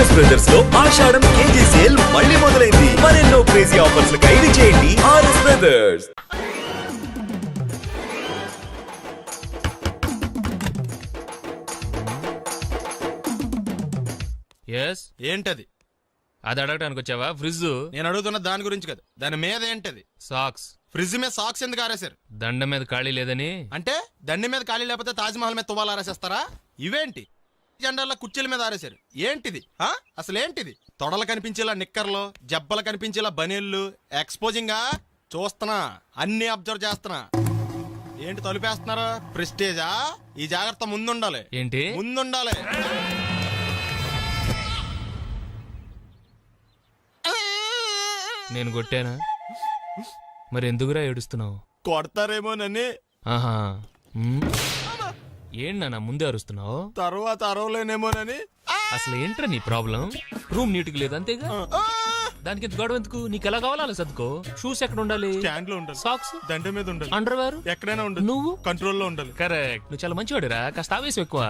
RS brothers లో ఆషాఢం KG sale మళ్ళీ మొదలైంది. మరెన్నో క్రేజీ ఆఫర్స్ ఖైదీ చేయండి ఆర్ఎస్ బ్రదర్స్. ఎస్ ఏంటది? అది అడగడానికి వచ్చావా? ఫ్రిడ్జ్. నేను అడుగుతున్న దాని గురించి కదా, దాని మీద ఏంటది? సాక్స్. ఫ్రిడ్జ్ మీద సాక్స్ ఎందుకు ఆరేశారు? దండ మీద ఖాళీ లేదని. అంటే దండి మీద ఖాళీ లేకపోతే తాజ్మహల్ మీద తువ్వాలు ఆరేసేస్తారా? ఇవేంటి జెండాల కుర్చీల మీద ఆరేశారు? ఏంటిది అసలు ఏంటిది? తొడలు కనిపించేలా నిక్కర్లు, జబ్బలు కనిపించేలా బనీళ్ళు, ఎక్స్పోజింగ్ చూస్తున్నా, అన్ని అబ్జర్వ్ చేస్తున్నా. ఏంటి తలుపేస్తున్నారు? ప్రెస్టేజా? ఈ జాగ్రత్త ముందుండాలి. ఏంటి ముందుండాలి. నేను కొట్టానా? మరి ఎందుకురా ఏడుస్తున్నావు? కొడతారేమోనని. ఆహా. ఏంటి నాన్న ముందే అరుస్తున్నావు? తర్వాత అరవలేనేమోనని. అసలు ఏంట్రా నీ ప్రాబ్లం? రూమ్ నీట్గా లేదు అంతేగా, దానికి ఎంత గొడవ ఎందుకు? నీకు ఎలా కావాలో అలా సర్దుకో. షూస్ ఎక్కడ ఉండాలి? స్టాండ్ లో ఉండాలి. సాక్స్ దండ మీద ఉండాలి. అండర్వేర్ ఎక్కడైనా ఉండాలి. నువ్వు కంట్రోల్లో ఉండాలి. కరెక్ట్. నువ్వు చాలా మంచివాడిరా, కాస్త ఆవేశం ఎక్కువ.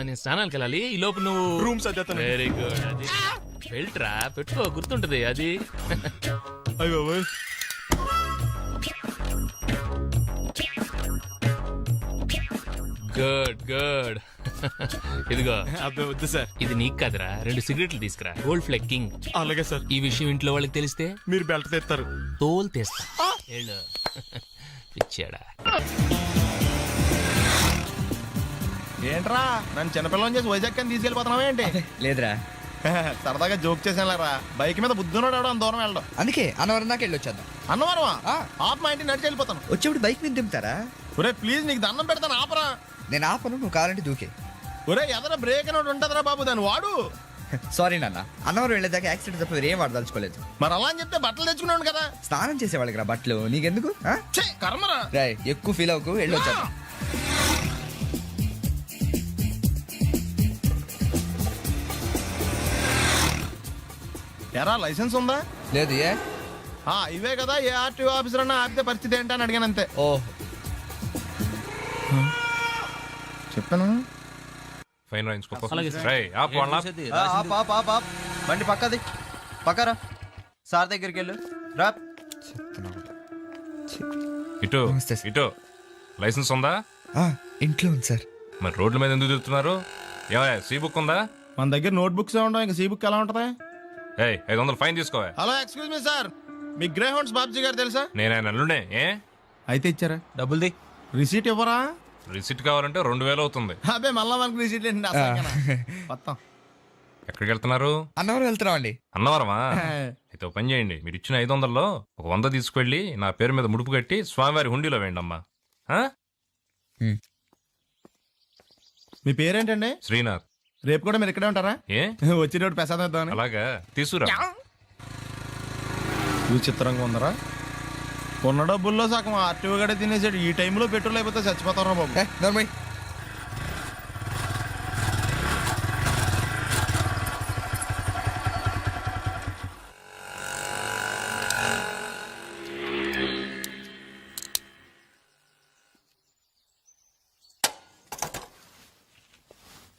నేను స్నానానికి వెళ్ళాలి, ఈ లోపు నువ్వు రూమ్ సర్దేస్తాను. Very good. అది బెల్ట్రా, పెట్టుకో, గుర్తుంటది అది. అయ్యో గుడ్ గుడ్. ఇదిగో. అబ్బాయి వద్దు సార్. ఇది నీకు కాదురా, 2 సిగరెట్లు తీసుకురా. Gold flake king. అలాగే సార్. ఈ విషయం ఇంట్లో వాళ్ళకి తెలిస్తే మీరు బెల్ట్ తెస్తారు. తోలు తీస్తా. వెళ్ళు. ఇచ్చాడా? ఏంట్రా నన్ను చిన్నపిల్లని చేసి వైజాగ్ అని తీసుకెళ్ళిపోతున్నావా ఏంటి? లేదురా, సరదాగా జోక్ చేసానులేరా. బైక్ మీద బుద్ధున్నాడు అంత దూరం వెళ్ళడం. అందుకే అన్నవరం దాకా వెళ్ళి వచ్చేద్దాం. అన్నవరమా? ఆప్ మా ఇంటికి నడిచి వెళ్ళిపోతాను. వచ్చేప్పుడు బైక్ మీద దింపుతారా? ఒరే ప్లీజ్, నీకు దండం పెడతాను, ఆపరా. నేను ఆపను, నువ్వు కావాలంటే దూకే. ఒరే ఎదర బ్రేక్ అని ఉంటుందిరా బాబు, దాన్ని వాడు. సారీ నాన్న, అన్నవరం వెళ్ళేదాకా యాక్సిడెంట్ తప్ప ఏం వాడదలుచుకోలేదు. మరి అలా అని చెప్తే బట్టలు తెచ్చుకున్నాను కదా. స్నానం చేసేవాళ్ళకి రా బట్టలు, నీకెందుకు? ఛే, కర్మరా. రాయ్ ఎక్కువ ఫీల్ అవ్వకు, వెళ్ళి వచ్చేద్దాం. ఎరా లైసెన్స్ ఉందా? లేదు. ఏ ఇవే కదా, ఏ ఆర్టీఓ ఆఫీసర్ అన్నా ఆపితే పరిస్థితి ఏంటని అడిగాను అంతే. ఓ చెప్పాను. బండి పక్కది, పక్కరా. సార్ దగ్గరికి వెళ్ళు రా. ఇటు నమస్తే సార్. ఇటు లైసెన్స్ ఉందా? ఇంట్లో ఉంది సార్. మరి రోడ్ల మీద ఎందుకు తిరుగుతున్నారు? ఏమయ్య, సీ బుక్ ఉందా? మన దగ్గర నోట్ బుక్స్ ఉండవు, ఇంకా సీ బుక్ ఎలా ఉంటది? 500 ఫైన్ తీసుకోవా. హలో ఎక్స్క్యూజ్ మీ సార్, మీ గ్రే హౌండ్స్ బాబ్జీ గారు తెలుసా? నేను ఆయన అల్లుడే. అయితే ఇచ్చారా? డబ్బుల్ది. రిసీట్ ఇవ్వరా? రిసిట్ కావాలంటే 2000 అవుతుంది. అదే మళ్ళా మనకు రిసీట్ ఏంటి? మొత్తం ఎక్కడికి వెళ్తున్నారు? అన్నవరం వెళ్తున్నాం అండి. అన్నవరమా? అయితే ఒక పని చేయండి, మీరు ఇచ్చిన 500లో ఒక 100 తీసుకెళ్లి నా పేరు మీద ముడుపు కట్టి స్వామివారి హుండీలో వేయండి అమ్మా. మీ పేరేంటండి? శ్రీనాథ్. రేపు కూడా మీరు ఇక్కడే ఉంటారా? ఏ వచ్చేటప్పుడు ప్రసాదం ఇద్దామని. అలాగా, తీసుకురా. విచిత్రంగా ఉందరా, ఉన్న డబ్బుల్లో సగం ఆర్టీఓ గడే తినేసాడు. ఈ టైంలో పెట్రోల్ అయిపోతే చచ్చిపోతారా బాబు. నోర్మై.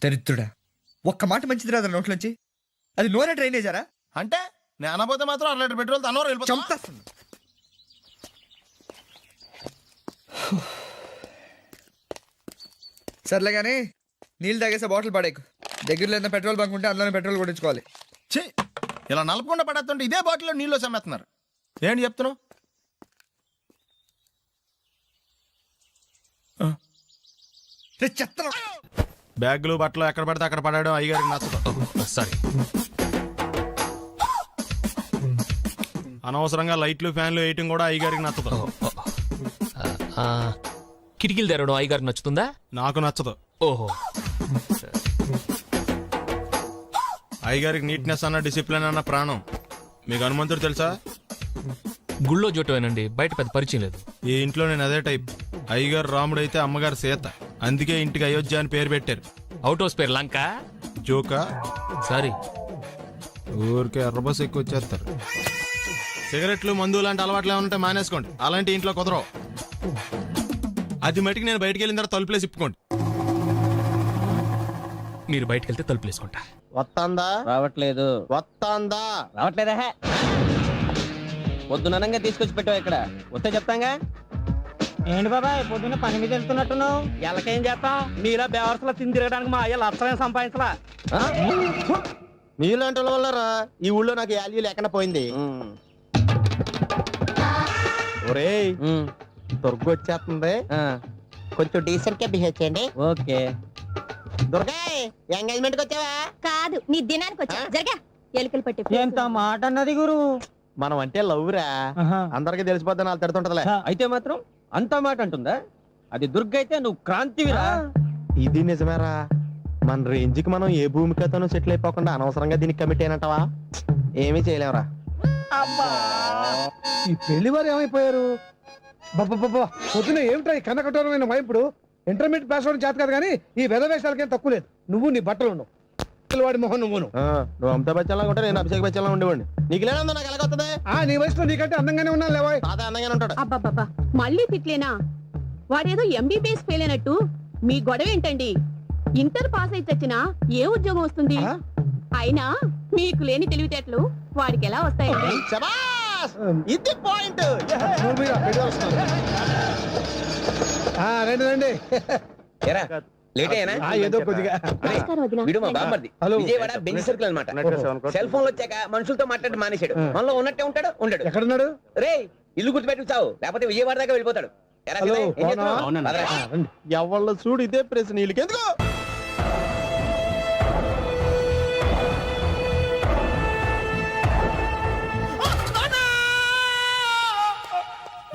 దరిద్రుడా, ఒక్క మాట మంచిది రాదు నోట్లోంచి. అది నూనె డ్రైనేజారా? అంటే నేను అనబోతే మాత్రం 1 లీటర్ పెట్రోల్ తనవారు వెళ్ళిపోతాం. చంపేస్తుంది. సర్లే కానీ నీళ్ళు తాగేసే బాటిల్ పడేకు. దగ్గరలో ఏదైనా పెట్రోల్ బంక్ ఉంటే అందులోనే పెట్రోల్ కొట్టించుకోవాలి. ఛీ, ఇలా నలపకుండా పడేస్తుంటే ఇదే బాటిల్లో నీళ్ళు సమ్మేస్తున్నారు. ఏంటి చెప్తున్నావు? చెత్త బ్యాగులు బట్టలు ఎక్కడ పడితే అక్కడ పడాడు అయ్యగారికి నచ్చదు. సారీ. అనవసరంగా లైట్లు ఫ్యాన్లు వేయటం కూడా అయ్యగారికి నచ్చదు. కిటికీలు తెరవడం అయ్యగారికి నచ్చుతుందా? నాకు నచ్చదు. ఓహో. అయ్యగారికి నీట్నెస్ అన్న డిసిప్లిన్ అన్న ప్రాణం. మీకు హనుమంతుడు తెలుసా? గుళ్ళో జోటమేనండి, బయట పెద్ద పరిచయం లేదు. ఈ ఇంట్లో నేను అదే టైప్. అయ్యగారు రాముడు అయితే అమ్మగారు సీత. అందుకే ఇంటికి అయోధ్య అని పేరు పెట్టారు. అవుట్ హౌస్ పేరు లంక. జోకా? సారీ. ఊరికే ఎర్రబస్ ఎక్కువ వచ్చేస్తారు. సిగరెట్లు మందు లాంటి అలవాట్లు ఏమంటే మానేసుకోండి, అలాంటి ఇంట్లో కుదరవు. అది మటుకు నేను బయటికి వెళ్ళిన తర్వాత తలుపులేసి ఇప్పుకోండి. మీరు బయటకు వెళ్తే తలుపులు వేసుకుంటా. వస్తాందా రావట్లేదు వస్తాందా రావట్లేదా పొద్దుననంగా తీసుకొచ్చి పెట్టావు ఇక్కడ వస్తే చెప్తాంగా ఏంటి బాబాయ్ పొద్దున్న పని మీద వెళ్తున్నట్టున్నావు ఎలాకేం చేస్తాం మీలా బేవర్సలా తిని తిరగడానికి మా అయ్య లక్షలేం సంపాదించలా మీలాంటి వాళ్ళ వల్లరా ఈ ఊళ్ళో నాకు వాల్యూ లేకుండా పోయింది ఒరేయ్ దుర్గ వచ్చేస్తుంది కొంచెం డీసెంట్ గా బిహేవ్ చేయండి ఓకే దుర్గా ఎంగేజ్మెంట్ కి వచ్చావా కాదు నీ దినానికి వచ్చా జరగా ఎలుకలు పట్టి ఎంత మాట అన్నది గురు మనం అంటే లవ్ రా అందరికి తెలిసిపోద్దని వాళ్ళు తిడుతుంటదిలే అయితే మాత్రం అంత మాట అంటుందా అది దుర్గ అయితే నువ్వు క్రాంతివిరా ఇది నిజమేరా మన రేంజ్ కి మనం ఏ భూమికతోనూ సెటిల్ అయిపోకుండా అనవసరంగా దీనికి కమిట్ అయినట్టవా ఏమీ చేయలేవురా ఈ పెళ్లి వారు ఏమైపోయారు పొద్దున ఏమిటా ఈ కన్నకఠోరమైన వైపుడు ఇంటర్మీడియట్ పాస్ అవడం చేత కాదు కానీ ఈ వెధవేషాలకేం తక్కువ లేదు నువ్వు నీ బట్టలు ఉండవు వాడి మొహం నువ్వును నువ్వు అమితాబ్ బచ్చన్ లాగా ఉంటే నేను అభిషేక్ బచ్చన్ లాగా ఉండేవాడిని నీకు లేనందో నాకు ఎలాగొస్తుంది నీ వయసులో నీకంటే అందంగానే ఉన్నాను లేవాయ్ తాత అందంగానే ఉంటాడు అబ్బాబ్బా మళ్ళీ తిట్లేనా వాడేదో ఎంబీబీఎస్ ఫెయిల్ అయినట్టు మీ గొడవ ఏంటండి ఇంటర్ పాస్ అయితే వచ్చినా ఏ ఉద్యోగం వస్తుంది అయినా మీకు లేని తెలివితేటలు వాడికి ఎలా వస్తాయండి శబాష్ ఇది పాయింట్ రండి రండి ఏదో కొద్దిగా నమస్కారం వదినా. వీడు మా బామ్మర్ది హలో. విజయవాడ బెంజ్ సర్కిల్ అనమాట సెల్ ఫోన్ వచ్చాక మనుషులతో మాట్లాడి మానేశాడు మనలో ఉన్నట్టే ఉంటాడు ఉండడు ఎక్కడున్నాడు రే ఇల్లు గుర్తుపెట్టి చావు లేకపోతే విజయవాడ దాకా వెళ్ళిపోతాడు ఎరా హలో, సీతయ్య, ఏం చేస్తున్నావ్? అవునా? పదరా. రండి. ఎవళ్ళ చూడు ఇదే ప్రశ్న వీళ్ళకి ఎందుకు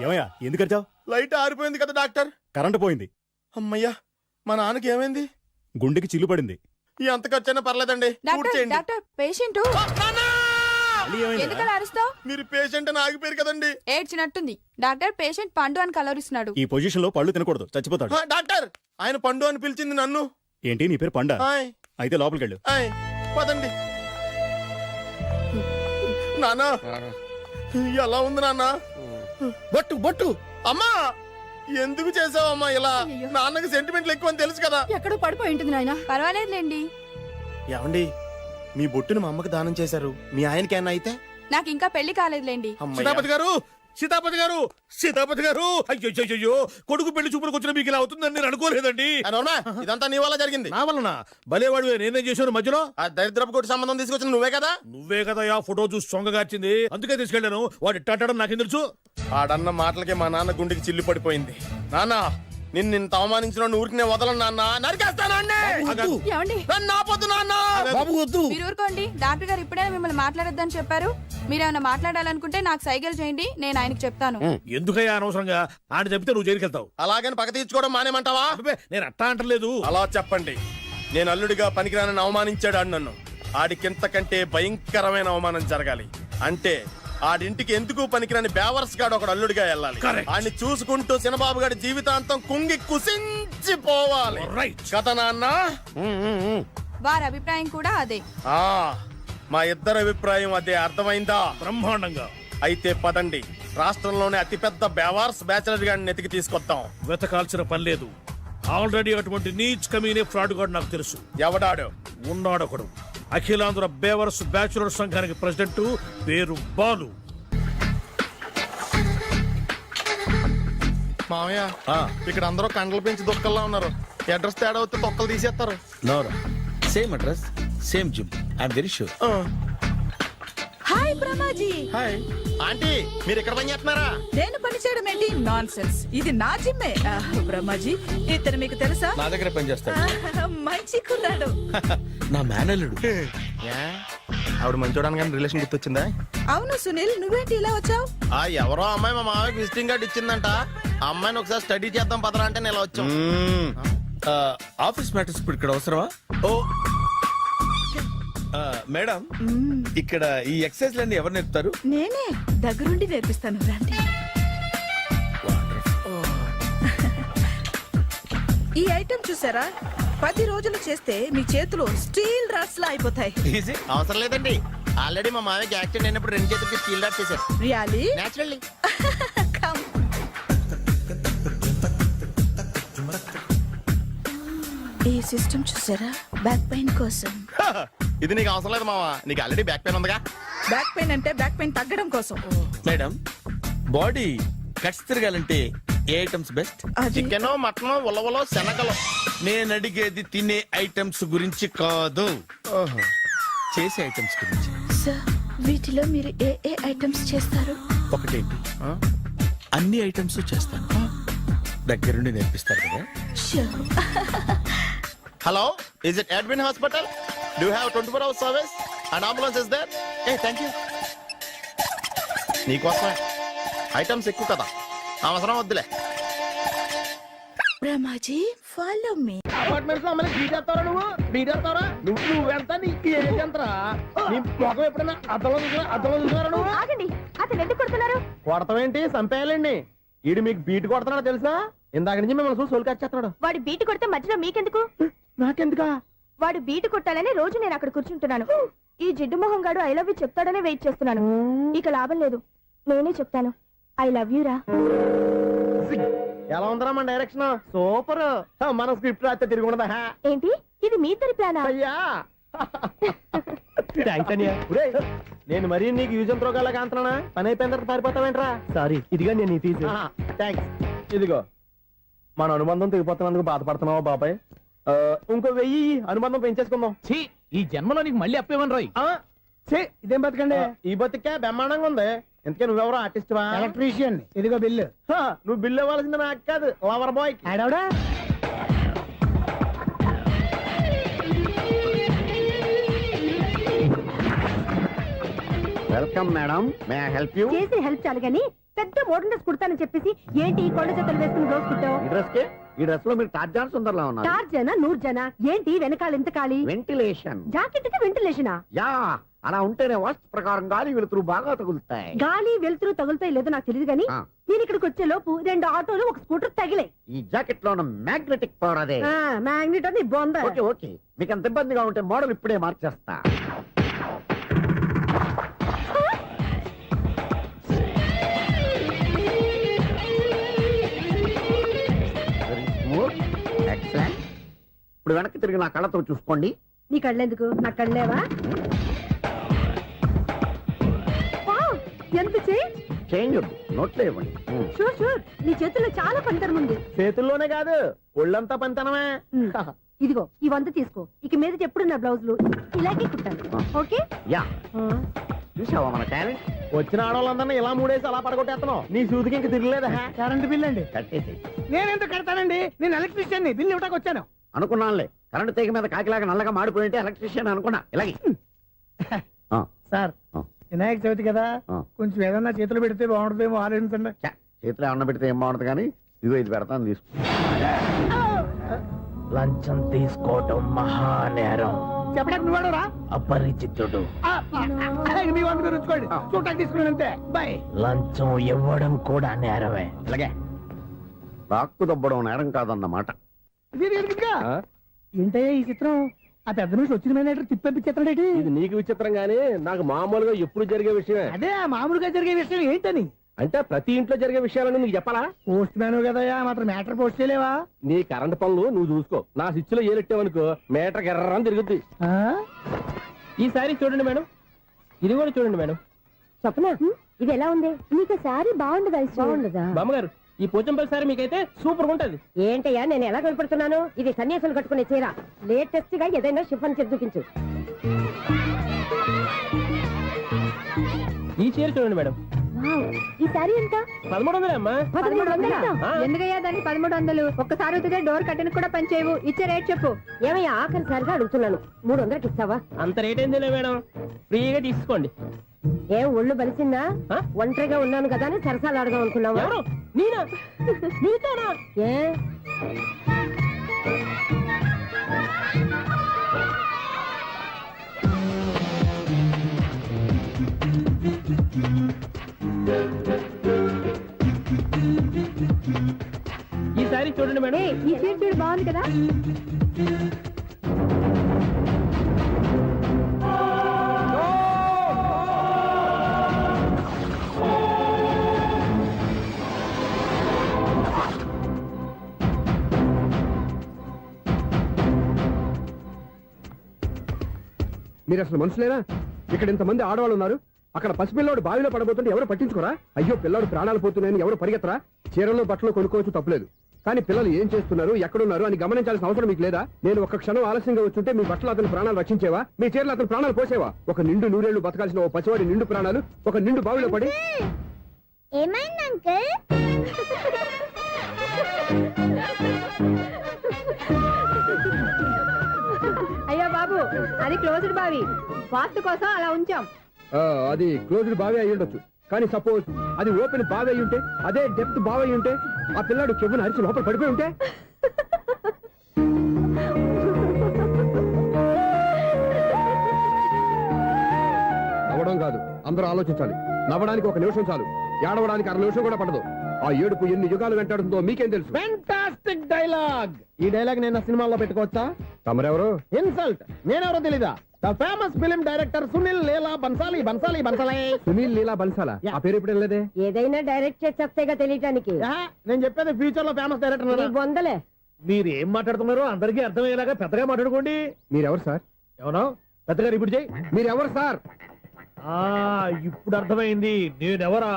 ఏమయ్యా ఎందుకు వచ్చావు? లైట్ ఆరిపోయింది కదా డాక్టర్ కరెంటు పోయింది. అమ్మయ్యా మా నాన్నకి ఏమైంది గుండెకి చిల్లు పడింది. ఎంత ఖర్చైనా పర్లేదండి పూర్తి డాక్టర్ పేషెంట్ మళ్ళీ ఏమైందిరా? ఎందుకలా అరుస్తావు మీరు పేషెంట్ అని ఆగిపోయారు కదండి ఏడ్చినట్టుంది డాక్టర్ పేషెంట్ పండు అని కలవరిస్తున్నాడు ఈ పొజిషన్ లో పళ్ళు తినకూడదు, చచ్చిపోతాడు. డాక్టర్ ఆయన పండు అని పిలిచింది నన్ను ఏంటి నీ పేరు పండ? ఆయ్, అయితే లోపలికి వెళ్ళు. ఆయ్, పదండి నాన్న ఎలా ఉంది నాన్న బొట్టు బొట్టు అమ్మా ఎందుకు చేసావమ్మా ఇలా నాన్నకి సెంటిమెంట్లు ఎక్కువ అని తెలుసు కదా ఎక్కడో పడిపోయి ఉంటుంది నాయన పర్వాలేదులేండి ఏమండి మీ బొట్టును మా అమ్మకి దానం చేశారు మీ ఆయనకి ఏమన్నా అయితే నాకు ఇంకా పెళ్లి కాలేదులేండి సీతాపతి గారు, సీతాపతి గారు, సీతాపతి గారు, అయ్యో కొడుకు పెళ్లి చూపులకు వచ్చిన మీకు ఇలా అవుతుందని నేను అనుకోలేదండి. ఇదంతా నీ వల్ల జరిగింది నా వలన భలేవాడు నేనేం చేశాను మధ్యలో? ఆ దరిద్రపు కొట్టి సంబంధం తీసుకొచ్చిన నువ్వే కదా నువ్వే కదా ఆ ఫోటో చూసి సొంగగార్చింది, అందుకే తీసుకెళ్ళాను. వాడు ఇట్టాడడం నాకేం తెలుసు? ఆడన్న మాటలకే మా నాన్న గుండెకి చిల్లు పడిపోయింది. నాన్న నిన్ను ఇంత అవమానించిన ఊరికి నేను వదలను నాన్న, నరికేస్తానండి. నన్ను ఆపొద్దు నాన్న. మీరు ఊరుకోండి డాక్టర్ గారు ఇప్పుడైనా మిమ్మల్ని మాట్లాడొద్దని చెప్పారు. మీరేమైనా మాట్లాడాలనుకుంటే నాకు సైగలు చేయండి, నేను ఆయనకి చెప్తాను. ఎందుకయ్యా అనవసరంగా ఆయన చెప్తే నువ్వు జైలుకి వెళ్తావు? అలాగని పక్క తీర్చుకోవడం మానేమంటావా? అబ్బే, నేను అట్టా అంటలేదు. అలా చెప్పండి. నేను అల్లుడిగా పనికిరానని అవమానించాడు ఆడు నన్ను. ఆడికింతకంటే భయంకరమైన అవమానం జరగాలి. అంటే ఆడింటికి ఎందుకు పనికిరాని బేవర్స్ గాడు ఒకడు అల్లుడిగా వెళ్ళాలి. ఆడిని చూసుకుంటూ చిన్నబాబు గారి జీవితాంతం కుంగి కుసించిపోవాలి. కదా నాన్న? వారి అభిప్రాయం కూడా అదే. ఆ మా ఇద్దరి అభిప్రాయం అదే. అర్థమైందా? బ్రహ్మాండంగా. అయితే పదండి, రాష్ట్రంలోనే అతిపెద్ద బేవార్స్ బ్యాచిలర్ గాడిని ఎతికి తీసుకొద్దాం. వెతకాల్సిన పని లేదు. ఆల్రెడీ అటువంటి నీచ్ కమీనే ఫ్రాడ్ గాడు నాకు తెలుసు. ఎవడాడు? ఉన్నాడొకడు. అఖిలాంధ్ర బేవర్స్ బ్యాచులర్ సంఘానికి ప్రెసిడెంట్, పేరు బాలు. మామయ్య ఇక్కడ అందరూ కండలు పెంచి దుక్కల్లా ఉన్నారు. అడ్రస్ తేడా వస్తే తొక్కలు తీసేస్తారు. Same address, same gym. I'm very sure. Hi Brahmaji. Hi aunty, మీరు ఇక్కడ పని చేస్తున్నారా? నేను పని చేయడం ఏంటి? Non sense. ఇది నా జిమ్మే. బ్రహ్మాజీ ఇతను మీకు తెలుసా? నా దగ్గర పని చేస్తాడు. మంచి కుర్రాడు. నా మేనల్లుడు. ఆవిడ మంచోడానికి కానీ రిలేషన్ గుర్తొచ్చిందా? అవును సునీల్, నువ్వేంటి ఇలా వచ్చావు? ఎవరో అమ్మాయి మా మామయ్యకి విజిటింగ్ కార్డు ఇచ్చిందంట. ఆ అమ్మాయిని ఒకసారి స్టడీ చేద్దాం పదరా అంటే నేను ఇలా వచ్చాం. ఆఫీస్ మ్యాటర్స్ ఇప్పుడు ఇక్కడ అవసరమా? ఓ మేడం, ఇక్కడ ఈ ఎక్సర్సైజ్ లన్నీ ఎవరు నేర్పుతారు? నేనే దగ్గరుండి నేర్పిస్తాను, రండి. ఈ ఐటెం చూసారా? 10 రోజులు చేస్తే మీ చేతులు స్టీల్ రాట్స్ లా అయిపోతాయి. అవసరం లేదండి, ఆల్రెడీ మా మామయ్యకి యాక్సిడెంట్ అయినప్పుడు 2 చేతులకి స్టీల్ డాట్ చేశారు. రియల్లీ? నేచురల్లీ. ఈ సిస్టమ్ చూసారా? బ్యాక్ పెయిన్ కోసం. ఇది నీకు అవసరం లేదు మావా, నీకు ఆల్రెడీ బ్యాక్ పెయిన్ ఉందిగా. బ్యాక్ పెయిన్ అంటే బ్యాక్ పెయిన్ తగ్గడం కోసం. మేడం బాడీ కట్స్ తిరగాలంటే ఏ ఐటమ్స్ బెస్ట్? అది చికెన్, మటన్, ఉలవలో, శనగలు. నేను అడిగేది తినే ఐటమ్స్ గురించి కాదు, చేసే ఐటమ్స్ గురించి. సార్, వీటిలో మీరు ఏ ఏ ఐటమ్స్ చేస్తారు? ఒకటేంటి, అన్ని ఐటమ్స్ చేస్తాను. దగ్గరుండి నేర్పిస్తారు కదా. Sure. Hello, is it admin hospital? Do have 24 hours service and ambulance is there? ఏ థ్యాంక్ యూ. నీకోసమే ఐటమ్స్ ఎక్కువ కదా, అవసరం వద్దులే. Brahmaji, follow me. అపార్ట్మెంట్స్ లో అమ్మని బీటేస్తారా నువ్వు? బీటేస్తారా నువ్వెంత నీకు ఏంటంతరా? నీ ముఖం ఎప్పుడైనా అర్థంలో చూసారా నువ్వు? ఆగండి, అతను ఎందుకు కొడుతున్నారు? కొడతావేంటి? చంపేయాలండి. ఈడు మీకు బీట్ కొడుతున్నాడు తెలుసా? ఇందాక నుంచి మిమ్మల్ని చూసి సోల్ కచ్చేస్తున్నాడు. వాడు బీటు కొడితే మధ్యలో మీకెందుకు? నాకెందుకా? వాడు బీటు కొట్టాలని రోజు నేను అక్కడ కూర్చుంటున్నాను. ఈ జిడ్డు మొహం గాడు ఐ లవ్ యూ చెప్తాడనే వెయిట్ చేస్తున్నాను. ఇక లాభం లేదు, నేనే చెప్తాను ఐ లవ్ యూ రా. ఎలా ఉందరా మన డైరెక్షన్? సూపర్. మన స్క్రిప్ట్ రాస్తే తిరిగి ఉండదా? ఏంటి ఇది మీ ఇద్దరి ప్లానా? అయ్యా థ్యాంక్స్ అనియా. నేను మరీ నీకు యూజ్ అంత రోగాలా కాంతనా? పని అయిపోయిన తర్వాత పారిపోతావేంట్రా? సారీ, ఇదిగా నేను తీసి. థ్యాంక్స్. ఇదిగో, మన అనుబంధం తెగిపోతున్నందుకు బాధపడుతున్నావా బాబాయ్? ఇంకో 1000 అనుబంధం పెంచేసుకుందాం. ఈ జన్మలో నీకు మళ్ళీ అప్పేమని రాయి. ఇదేం బతకండి? ఈ బతికే బ్రహ్మాండంగా ఉంది. ఎందుకే నువ్వెవరో ఆర్టిస్ట్ వా? ఎలక్ట్రీషియన్. ఇదిగో బిల్లు. నువ్వు బిల్లు ఇవ్వాల్సింది నాకు కాదు, లవర్ బాయ్. ఆడవడా? Welcome madam, may I help you? చేసి హెల్ప్ చాలు గాని పెద్ద మోడల్ డ్రెస్ కుడతానని చెప్పేసి ఏంటి కొండ జతలు వేసుకుని రోజు కుట్టావు? ఈ డ్రెస్ కి, ఈ డ్రెస్ లో మీరు టార్జాన్ సుందర్లా ఉన్నారు. 4 జన 100 జన ఏంటి వెనకాల ఎంత ఖాళీ? వెంటిలేషన్. జాకెట్ కి వెంటిలేషనా? యా, అలా ఉంటేనే వాస్తు ప్రకారం గాలి వెలుతురు బాగా తగులుతాయి. గాలి వెలుతురు తగులుతాయి లేదో నాకు తెలియదు గానీ నేను ఇక్కడికి వచ్చే లోపు 2 ఆటోలు 1 స్కూటర్ తగిలాయి. ఈ జాకెట్ లో ఉన్న మ్యాగ్నెటిక్ పవర్ అదే. మ్యాగ్నెట్ అని బొంద. ఓకే ఓకే, మీకు అంత ఇబ్బందిగా ఉంటే మోడల్ ఇప్పుడే మార్చేస్తా. ఇప్పుడు వెనక్కి తిరిగి నా కళ్ళతో చూసుకోండి. నీ కళ్ళెందుకు? నా కళ్ళేవా? ఎంత చేంజ్ వద్దు, నోట్లో ఇవ్వండి. షూర్ షూర్, నీ చేతుల్లో చాలా పంతరం ఉంది. చేతుల్లోనే కాదు, ఒళ్ళంతా పంతనమే. ఇదిగో ఈ 100 తీసుకో. ఇక మీద ఎప్పుడు నా బ్లౌజులు ఇలాగే కుట్టాను. ఓకే? యా, చూసావా మన టాలెంట్? వచ్చిన ఆడవాళ్ళందరినీ ఇలా మూడేసి అలా పడగొట్టేస్తున్నావు. నీ సూదికి ఇంక తిరగలేదా? కరెంట్ బిల్ అండి. కట్టేసి. నేనెందుకు కడతానండి? నేను ఎలక్ట్రీషియన్ ని, బిల్లు ఇవ్వడానికి వచ్చాను. అనుకున్నానులే, కరెంట్ తీగ మీద కాకిలాగా నల్లగా మాడిపోయింటే ఎలక్ట్రీషియన్ అనుకున్నా. ఇలాగే సార్, వినాయక చవితి కదా, కొంచెం ఏదన్నా చేతులు పెడితే బాగుంటుందేమో ఆలోచించండి. చేతులు ఏమన్నా పెడితే ఏం బాగుంటుంది కానీ ఇదిగో ఇది పెడతాను, తీసుకో. లంచం తీసుకోవటం మహానేరం. చెప్పడానికి నువ్వాడరా? అపరిచితుడు. మీ వంద మీరు ఉంచుకోండి, చూడటానికి తీసుకున్నాను అంతే. బాయ్. లంచం ఇవ్వడం కూడా నేరమే. ఇలాగే రాక్కు దబ్బడం నేరం కాదన్నమాట. ఏంటయ్యా ఈ చిత్రం? ఆ పెద్ద నుంచి వచ్చిన మేనేటర్ తిప్పించేస్తాడేటి? ఇది నీకు విచిత్రం గానీ నాకు మామూలుగా ఎప్పుడు జరిగే విషయమే. అదే మామూలుగా జరిగే విషయం ఏంటని? అంటే ప్రతి ఇంట్లో జరిగే విషయాలని నీకు చెప్పాలా? పోస్ట్ మ్యాన్ కదయ్యా, మాత్రం మ్యాటర్ పోస్ట్ చేయలేవా? నీ కరెంట్ పనులు నువ్వు చూసుకో. నా స్విచ్ లో ఏలెట్టావనుకో మేటర్ ఎర్రని తిరుగుద్ది. ఈసారి చూడండి మేడం, ఇది కూడా చూడండి మేడం. చెప్పనా? ఇది ఎలా ఉంది? నీకు సారీ బాగుండదా? బాగుండదా? బామ్మగారు, ఈ పోచంపల్లి సారీ మీకైతే సూపర్ ఉంటది. ఏంటయ్యా నేను ఎలా కనపడుతున్నాను? ఇది సన్యాసులు కట్టుకునే చీర. లేటెస్ట్ గా ఏదైనా షిఫన్ చేసి చూపించు. ఈ చీర చూడండి మేడం. ఈ సారీ ఎంత? 1300 అమ్మా. 1300? ఎందుకయ్యా దాన్ని 1300? ఒక్కసారి అవుతుందే డోర్ కట్టెను కూడా పనిచేయవు. ఇచ్చే రేట్ చెప్పు. ఏమయ్యా ఆఖరిసారిగా అడుగుతున్నాను, 300కి ఇస్తావా? అంత రేట్ ఏందిలే మేడం, ఫ్రీగా తీసుకోండి. ఏం ఒళ్ళు బలిసిందా? ఒంటరిగా ఉన్నాను కదా అని సరసాలు అడగా అనుకున్నావా? నేనా? నీతోనా? ఏ ఈ సారీ చూడండి మేడం. ఈ చీర చూడు, బాగుంది కదా? మీరు అసలు మనుషులేనా? ఇక్కడ ఇంతమంది ఆడవాళ్ళు ఉన్నారు, అక్కడ పసిపిల్లాడు బావిలో పడబోతుంటే ఎవరు పట్టించుకోరా? అయ్యో పిల్లాడు ప్రాణాలు పోతున్నాయని ఎవరు పరిగెత్తరా? చీరలో బట్టలు కొనుక్కోవచ్చు తప్పలేదు, కానీ పిల్లలు ఏం చేస్తున్నారు, ఎక్కడున్నారు అని గమనించాల్సిన అవసరం మీకు లేదా? నేను ఒక్క క్షణం ఆలస్యంగా వచ్చుంటే మీ బట్టలు అతని ప్రాణాలు రక్షించేవా? మీ చీరలు అతని ప్రాణాలు పోసేవా? ఒక నిండు నూరేళ్లు బతకాల్సిన ఓ పసివాడి నిండు ప్రాణాలు ఒక నిండు బావిలో పడి. ఏమైంది అంకుల్? అయ్యో బాబు, అది క్లోజ్డ్ బావి, వాస్తు కోసం అలా ఉంచాం. అది క్లోజ్డ్ బావి అయి ఉండొచ్చు, కానీ సపోజ్ అది ఓపెన్ బావి అయి ఉంటే, అదే డెప్త్ బావి అయి ఉంటే, ఆ పిల్లాడు చెవును అరిచి లోపల పడిపోయి ఉంటే? నవ్వడం కాదు, అందరూ ఆలోచించాలి. నవ్వడానికి ఒక నిమిషం చాలు, ఏడవడానికి 1/2 నిమిషం కూడా పడదు. ఆ ఏడుపు ఎన్ని యుగాలు వెంటాడుతుందో మీకేం తెలుసు? Fantastic dialogue. ఈ డైలాగ్ నేను సినిమాలో పెట్టుకోవచ్చా? తమరెవరు? ఇన్సల్ట్. నేనెవరో తెలీదా? The famous film director Sunil Leela Bansali. Sunil Leela బన్సాలా? ఆ పేరు ఇప్పుడు లేదే. ఏదైనా డైరెక్ట్ చేసేగా తెలియటానికి. నేను చెప్పేది ఫ్యూచర్ లో ఫేమస్ డైరెక్టర్. బొందలే. మీరు ఏం మాట్లాడుతున్నారో అందరికీ అర్థమయ్యేలాగా పెద్దగా మాట్లాడుకోండి. మీరెవరు సార్? ఎవరో పెద్దగా రిపీట్ చేయి. మీరెవరు సార్? ఇప్పుడు అర్థమైంది నేనెవరా.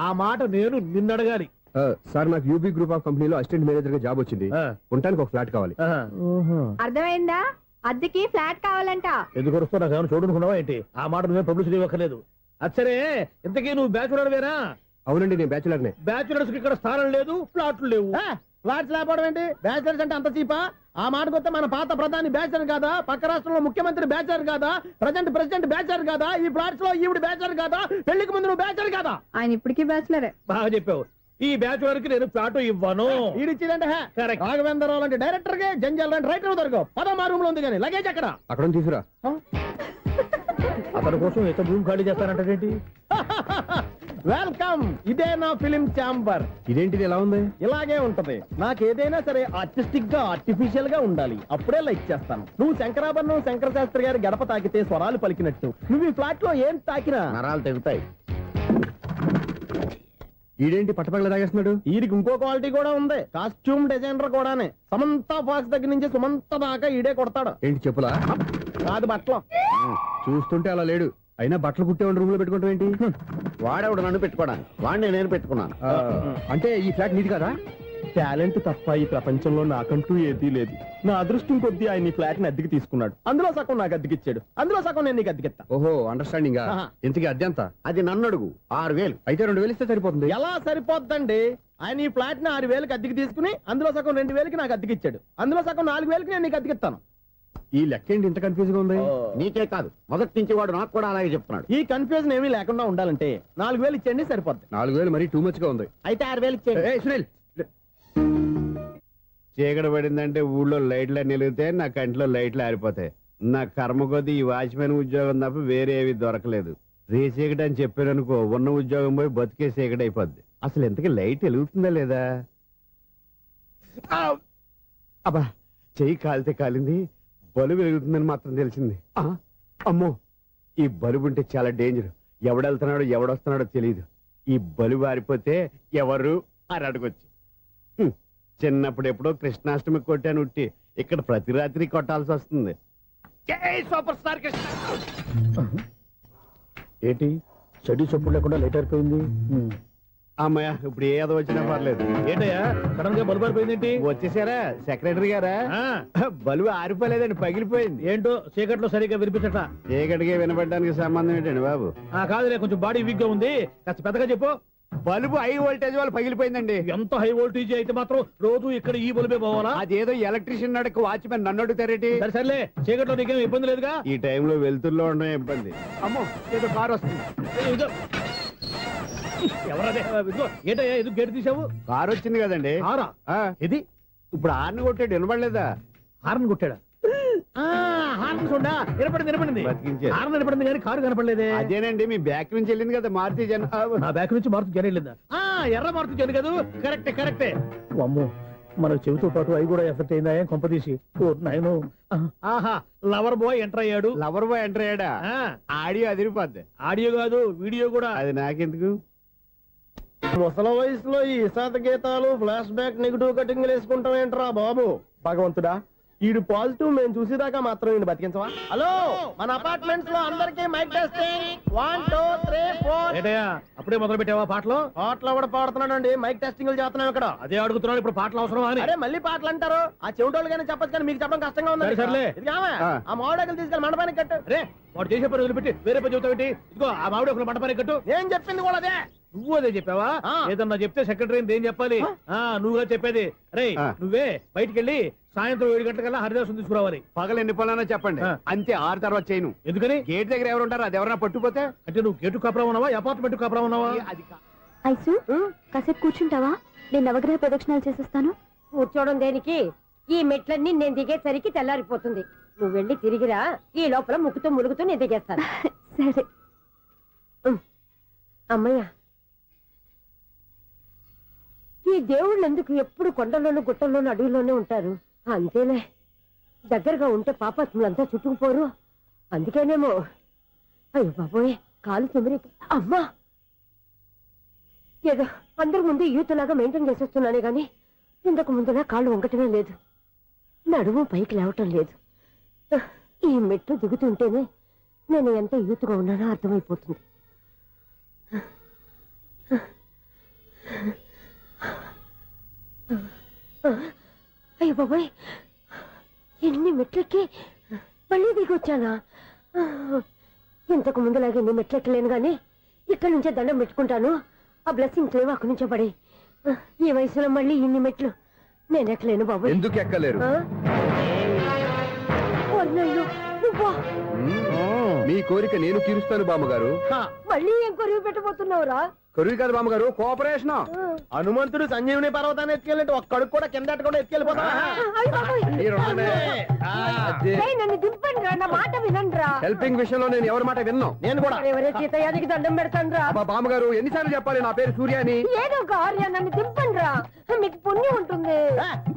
ఆ మాట నేను నిన్ను అడగాలి. సార్, నాకు యూబీ గ్రూప్ ఆఫ్ కంపెనీలో అసిస్టెంట్ మేనేజర్ గా జాబ్ వచ్చింది. ఉండటానికి ఒక ఫ్లాట్ కావాలి. అర్థమైందా? అద్దెకి ఫ్లాట్ కావాలంట. ఎందుకు వస్తున్నా నాకు ఏమైనా చూడనుకున్నావా ఏంటి? ఆ మాట నువ్వే పబ్లిసిటీ ఇవ్వక్కర్లేదు. అచ్చరే, ఇంతకీ నువ్వు బ్యాచులర్ వేరా? అవునండి, నేను బ్యాచులర్నే. బ్యాచులర్స్ కి ఇక్కడ స్థానం లేదు, ఫ్లాట్లు లేవు. ఫ్లాట్స్ లేకపోవడం ఏంటి? బ్యాచిలర్స్ అంటే అంత చీపా? ఆ మాటకొస్తే మన పాత ప్రధాని బ్యాచర్ కాదా? పక్క రాష్ట్రంలో ముఖ్యమంత్రి బ్యాచర్ కాదా? ప్రెసిడెంట్ బ్యాచర్ కాదా? ఈ ఫ్లాట్స్ లో ఈవిడ బ్యాచర్ కాదా? పెళ్లికి ముందు నువ్వు బ్యాచర్ కాదా? ఆయన ఇప్పటికీ బ్యాచులరే. బాగా చెప్పావు. ఈ బ్యాచులర్ కి నేను ఫ్లాట్ ఇవ్వను. ఈడిచ్చిందంటే రాఘవేంద్రరావు లాంటి డైరెక్టర్ కి, జంజాల్ లాంటి రైటర్ దొరకవు. 10 రూమ్ లో ఉంది కానీ లగేజ్ అక్కడ. అక్కడ తీసుకురా. అతని కోసం ఎంత భూమి ఖాళీ చేస్తానంటే వెల్కమ్. ఇదే నా ఫిలిం ఛాంబర్. ఇదేంటిది ఎలా ఉంది? ఇలాగే ఉంటది. నాకు ఏదైనా సరే ఆర్టిస్టిక్ గా, ఆర్టిఫిషియల్ గా ఉండాలి. అప్పుడే లైక్ చేస్తాను. నువ్వు శంకరాభరణం శంకర శాస్త్రి గారి గడప తాకితే స్వరాలు పలికినట్టు నువ్వు ఈ ఫ్లాట్ లో ఏం తాకినా నరాలు తెగుతాయి. ఈడేంటి పట్టపగల తాగేస్తున్నాడు? వీడికి ఇంకో క్వాలిటీ కూడా ఉంది. కాస్ట్యూమ్ డిజైనర్ కూడానే. సమంత ఫాక్స్ దగ్గర నుంచి సుమంత దాకా ఈడే కొడతాడు. ఏంటి చెప్పులా? కాదు, బట్టలు. చూస్తుంటే అలా లేడు. అయినా బట్టలు కుట్టేవాడి రూమ్ లో పెట్టుకుంటాం ఏంటి? వాడేవాడు నన్ను పెట్టుకోవడానికి, వాడిని నేను పెట్టుకున్నాను. అంటే ఈ ఫ్లాట్ నీది కదా? టాలెంట్ తప్ప ఈ ప్రపంచంలో నాకంటూ ఏదీ లేదు. నా అదృష్టం కొద్దీ ఆయన ఈ ఫ్లాట్ ని అద్దెకి తీసుకున్నాడు. అందులో సగం నాకు అద్దెకిచ్చాడు, అందులో సగం నేను నీకు అద్దెకిస్తా. ఓహో, అండర్స్టాండింగ్. ఇంతకీ అద్దె ఎంత? అది నన్ను అడుగు. 6000. అయితే 2000 ఇస్తే సరిపోతుంది. ఎలా సరిపోద్దండి? ఆయన ఈ ఫ్లాట్ ని 6000కి అద్దెకి తీసుకుని అందులో సగం 2000కి నాకు అద్దెకిచ్చాడు, అందులో సగం 4000కి నేను నీకు అద్దెకిస్తాను. ఈ లెక్క ఏంటి ఇంత కన్ఫ్యూజ్ గా ఉంది? నీకే కాదు, మొదటి నుంచి వాడు నాకు కూడా అలాగే చెప్తున్నాడు. ఈ కన్ఫ్యూజన్ ఏమీ లేకుండా ఉండాలంటే 4000 ఇచ్చేయండి, సరిపోద్ది. 4000 మరీ టూ మచ్ గా ఉంది. అయితే 6000 ఇచ్చేయండి. సునీల్, చీకటి పడిందంటే ఊళ్ళో లైట్లు అన్ని వెలిగితే నా కంటిలో లైట్లు ఆరిపోతాయి. నా కర్మ కొద్దీ ఈ వాచ్మెన్ ఉద్యోగం తప్ప వేరే ఏవి దొరకలేదు. రేచీకటి అని చెప్పారనుకో, ఉన్న ఉద్యోగం పోయి బతికే చీకటి అయిపోద్ది. అసలు ఇంతకీ లైట్ వెలుగుతుందా లేదా? అబ్బా, చెయ్యి కాలితే కాలింది, బలుబు వెలుగుతుందని మాత్రం తెలిసింది. అమ్మో, ఈ బలుబు ఉంటే చాలా డేంజర్. ఎవడెళ్తున్నాడో ఎవడొస్తున్నాడో తెలియదు. ఈ బలుబు ఆరిపోతే ఎవరు అని అడగొచ్చు. చిన్నప్పుడు ఎప్పుడో కృష్ణాష్టమి కొట్టాను ఉట్టి, ఇక్కడ ప్రతి రాత్రి కొట్టాల్సి వస్తుంది. Super star Krishna. ఏంటి చెడు చప్పుడు లేకుండా లేట్ అయిపోయింది? అమ్మయ్య, ఇప్పుడు ఏదో వచ్చినా పర్లేదు. ఏంటయ్యా సడన్ గా బల్బు అయిపోయింది? వచ్చేసారా సెక్రటరీ గారా? బలుబు ఆరిపోలేదండి, పగిలిపోయింది. ఏంటో చీకట్లో సరిగ్గా వినిపించట. చీకటిగా వినపడడానికి సంబంధం ఏంటండి బాబు? కాదులే, కొంచెం బాడీ వీక్ గా ఉంది, కాస్త పెద్దగా చెప్పు. బల్బు హై వోల్టేజ్ వాళ్ళు పగిలిపోయిందండి. ఎంత హై వోల్టేజ్ అయితే మాత్రం రోజు ఇక్కడ ఈ బల్బే పోవాలా? అదేదో ఎలక్ట్రీషియన్ అడగ వాచ్మెన్ నన్ను అడుగుతారేటి? సర్లే, చీకట్లో నీకేం ఇబ్బంది లేదుగా? ఈ టైంలో వెళ్తుల్లో ఉండడం ఇబ్బంది. అమ్మో, ఏదో కారు వస్తుంది. ఎవరదే? ఏంటయ్యా ఎందుకు గేటు తీసావు? కారు వచ్చింది కదండి. కారా? ఇది ఇప్పుడు హార్న్ కొట్టాడు, వినపడలేదా? హార్న్ కొట్టాడా? హార్న్ చూడా వినపడింది. బతికించాడు. హార్న్ వినపడింది కానీ కారు కనపడలేదే. అదేనండి, మీ బ్యాక్ నుంచి వెళ్ళింది కదా మారుతి జన. నా బ్యాక్ నుంచి మారుతి జన వెళ్ళిందా? ఎర్ర మారుతి జన కదా? కరెక్టే. అమ్మో, మన చెవితో పాటు అవి కూడా ఎఫెక్ట్ అయిందా? ఏం కొంపదీసి? ఆహా, లవర్ బాయ్ ఎంటర్ అయ్యాడు. లవర్ బాయ్ ఎంటర్ అయ్యాడా? ఆడియో అదిరిపోద్ది. ఆడియో కాదు, వీడియో కూడా. అది నాకెందుకు? ముసల వయసులో ఈ ఇసాత గీతాలు, ఫ్లాష్ బ్యాక్, నెగిటివ్ కటింగ్ వేసుకుంటాం ఏంట్రా బాబు? భగవంతుడా, ఈడు పాజిటివ్ మేము చూసేదాకా మాత్రం ఈయన బతికించవా? హలో, మన అపార్ట్మెంట్స్ లో అందరికి మైక్ టెస్టింగ్ 1 2 3 4. ఏంటయ్యా అప్పుడే మొదలు పెట్టావా పాటలు? పాటలు కూడా పాడుతున్నాడు అండి, మైక్ టెస్టింగ్ చేస్తున్నాం ఇక్కడ. అదే అడుగుతున్నాను, ఇప్పుడు పాటలు అవసరమా అని. అరే మళ్ళీ పాటలు అంటారు, ఆ చెవిటోళ్ళు కానీ చెప్పచ్చు కానీ మీకు చెప్పడం కష్టంగా ఉంది. సర్లే. ఇది కావా? ఆ మామిడాకులు తీసుకెళ్ళి మండపానికి కట్టు. రే వాడు చేసే పని వదిలిపెట్టి వేరే పని చెబుతావు ఏంటి? ఇదిగో ఆ మామిడి ఒక మంటపానికి కట్టు. నేను చెప్పింది కూడా అదే. నువ్వు అదే చెప్పావా? ఏదన్నా చెప్తే సెక్రటరీ ఏం చెప్పాలి? నువ్వుగా చెప్పేది. రే నువ్వే బయటికి వెళ్ళి సాయంత్రం 7 గంటలకల్లా హరిదాసం తీసుకురావాలి. పగలు ఎన్ని పనులన్నా చెప్పండి, అంతే 6 తర్వాత చేయను. ఎందుకని? గేట్ దగ్గర ఎవరు ఉంటారు, అది ఎవరన్నా పట్టుపోతే. అంటే నువ్వు గేటు కాపురా ఉన్నావా, అపార్ట్మెంట్ కాపురా ఉన్నావా? అది ఐసు కాసేపు కూర్చుంటావా? నేను నవగ్రహ ప్రదక్షిణాలు చేసేస్తాను. కూర్చోవడం దేనికి? ఈ మెట్లన్నీ నేను దిగేసరికి తెల్లారిపోతుంది. నువ్వు వెళ్ళి తిరిగిరా, ఈ లోపల ముక్కుతూ ములుగుతూ నేను దిగేస్తాను. సరే. అమ్మయ్య, ఈ దేవుళ్ళు ఎందుకు ఎప్పుడు కొండల్లోనూ గుట్టల్లోనూ అడవిలోనే ఉంటారు? అంతేలే, దగ్గరగా ఉంటే పాపాత్ములంతా చుట్టుకుపోరు. అందుకేనేమో. అయ్యో బాబోయ్, కాలు తిమిరి. అమ్మా, ఏదో అందరి ముందు యూత్లాగా మెయింటైన్ చేసేస్తున్నానే గాని ఇంతకు ముందులా కాళ్ళు వంకటమే లేదు, నడుము పైకి లేవటం లేదు. ఈ మెట్లు దిగుతుంటేనే నేను ఎంత యూత్గా ఉన్నానో అర్థమైపోతుంది. అయ్యో బాబాయ్, ఎన్ని మెట్లెక్కి మళ్ళీ దిగొచ్చానా? ఇంతకు ముందులాగే ఎన్ని మెట్లెక్కలేను గాని ఇక్కడ నుంచే దండం పెట్టుకుంటాను. ఆ బ్లెస్సింగ్ లేవు అక్కడి నుంచే పడి. ఈ వయసులో మళ్ళీ ఇన్ని మెట్లు నేను ఎక్కలేను బాబాయ్. ఎందుకు ఎక్కలేరు? మీ కోరిక నేను తీరుస్తాను బామ్మగారు. మళ్ళీ ఏం కొరివి పెట్టబోతున్నావురా? కొరివి కాదు బామ్మగారు, కోఆపరేషన్. హనుమంతుడు సంజీవుని పర్వతాన్ని ఎత్తుకెళ్ళి ఒక్కడికి కూడా కింద కూడా ఎత్తుకెళ్ళిపోతా. నన్ను దింపండి రా, నా మాట వినండి రా. హెల్పింగ్ విషయంలో నేను ఎవరి మాట విన్నాను. నేను కూడా ఎవరే సీతయ్యానికి దండం పెడతాను రా. బామ్మగారు ఎన్నిసార్లు చెప్పాలి నా పేరు సూర్య అని? ఏదో ఒక ఆర్య, నన్ను దింపండి రా, మీకు పుణ్యం ఉంటుంది.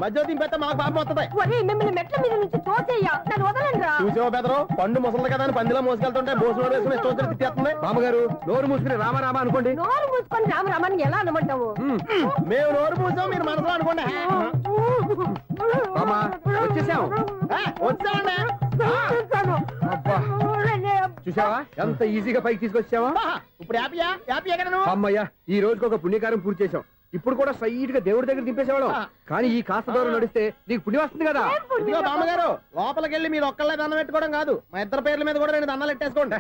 మధ్య దింపేస్తే మాకు పాపం వస్తుంది. ఒరే మిమ్మల్ని మెట్ల మీద నుంచి తోసేయ్యా, నన్ను వదలండి రా. చూసావా బెదరు, పండు ముసలి కదా అని పందిలో మోసుకెళ్తుంటే బోసులో వేసుకుని ఇష్టం తిట్టేస్తుంది. బామ్మగారు నోరు మూసుకుని రామారామ అనుకోండి. నోరు మూసుకొని రామరామని ఎలా అనమంటావు? మేము నోరు మూసాం, మీరు మనసులో అనుకోండి. వచ్చేసాం. వచ్చామండి. అబ్బా, చూసావా ఎంత ఈజీగా పైకి తీసుకొచ్చావా? ఇప్పుడు హ్యాపీ కదా నువ్వు? అమ్మయ్యా, ఈ రోజుకి ఒక పుణ్యకారం పూర్తి చేసాం. ఇప్పుడు కూడా స్ట్రైట్ గా దేవుడి దగ్గర దింపేసేవాళ్ళం. కానీ ఈ కాస్త దూరం నడిస్తే నీకు పుణ్యం వస్తుంది కదా. ఇదిగో బామ్మగారు, లోపలికి వెళ్ళి మీరు ఒక్కళ్ళే దండం పెట్టుకోవడం కాదు, మా ఇద్దరు పేర్ల మీద కూడా 2 దండాలు ఎట్టేసుకోండి.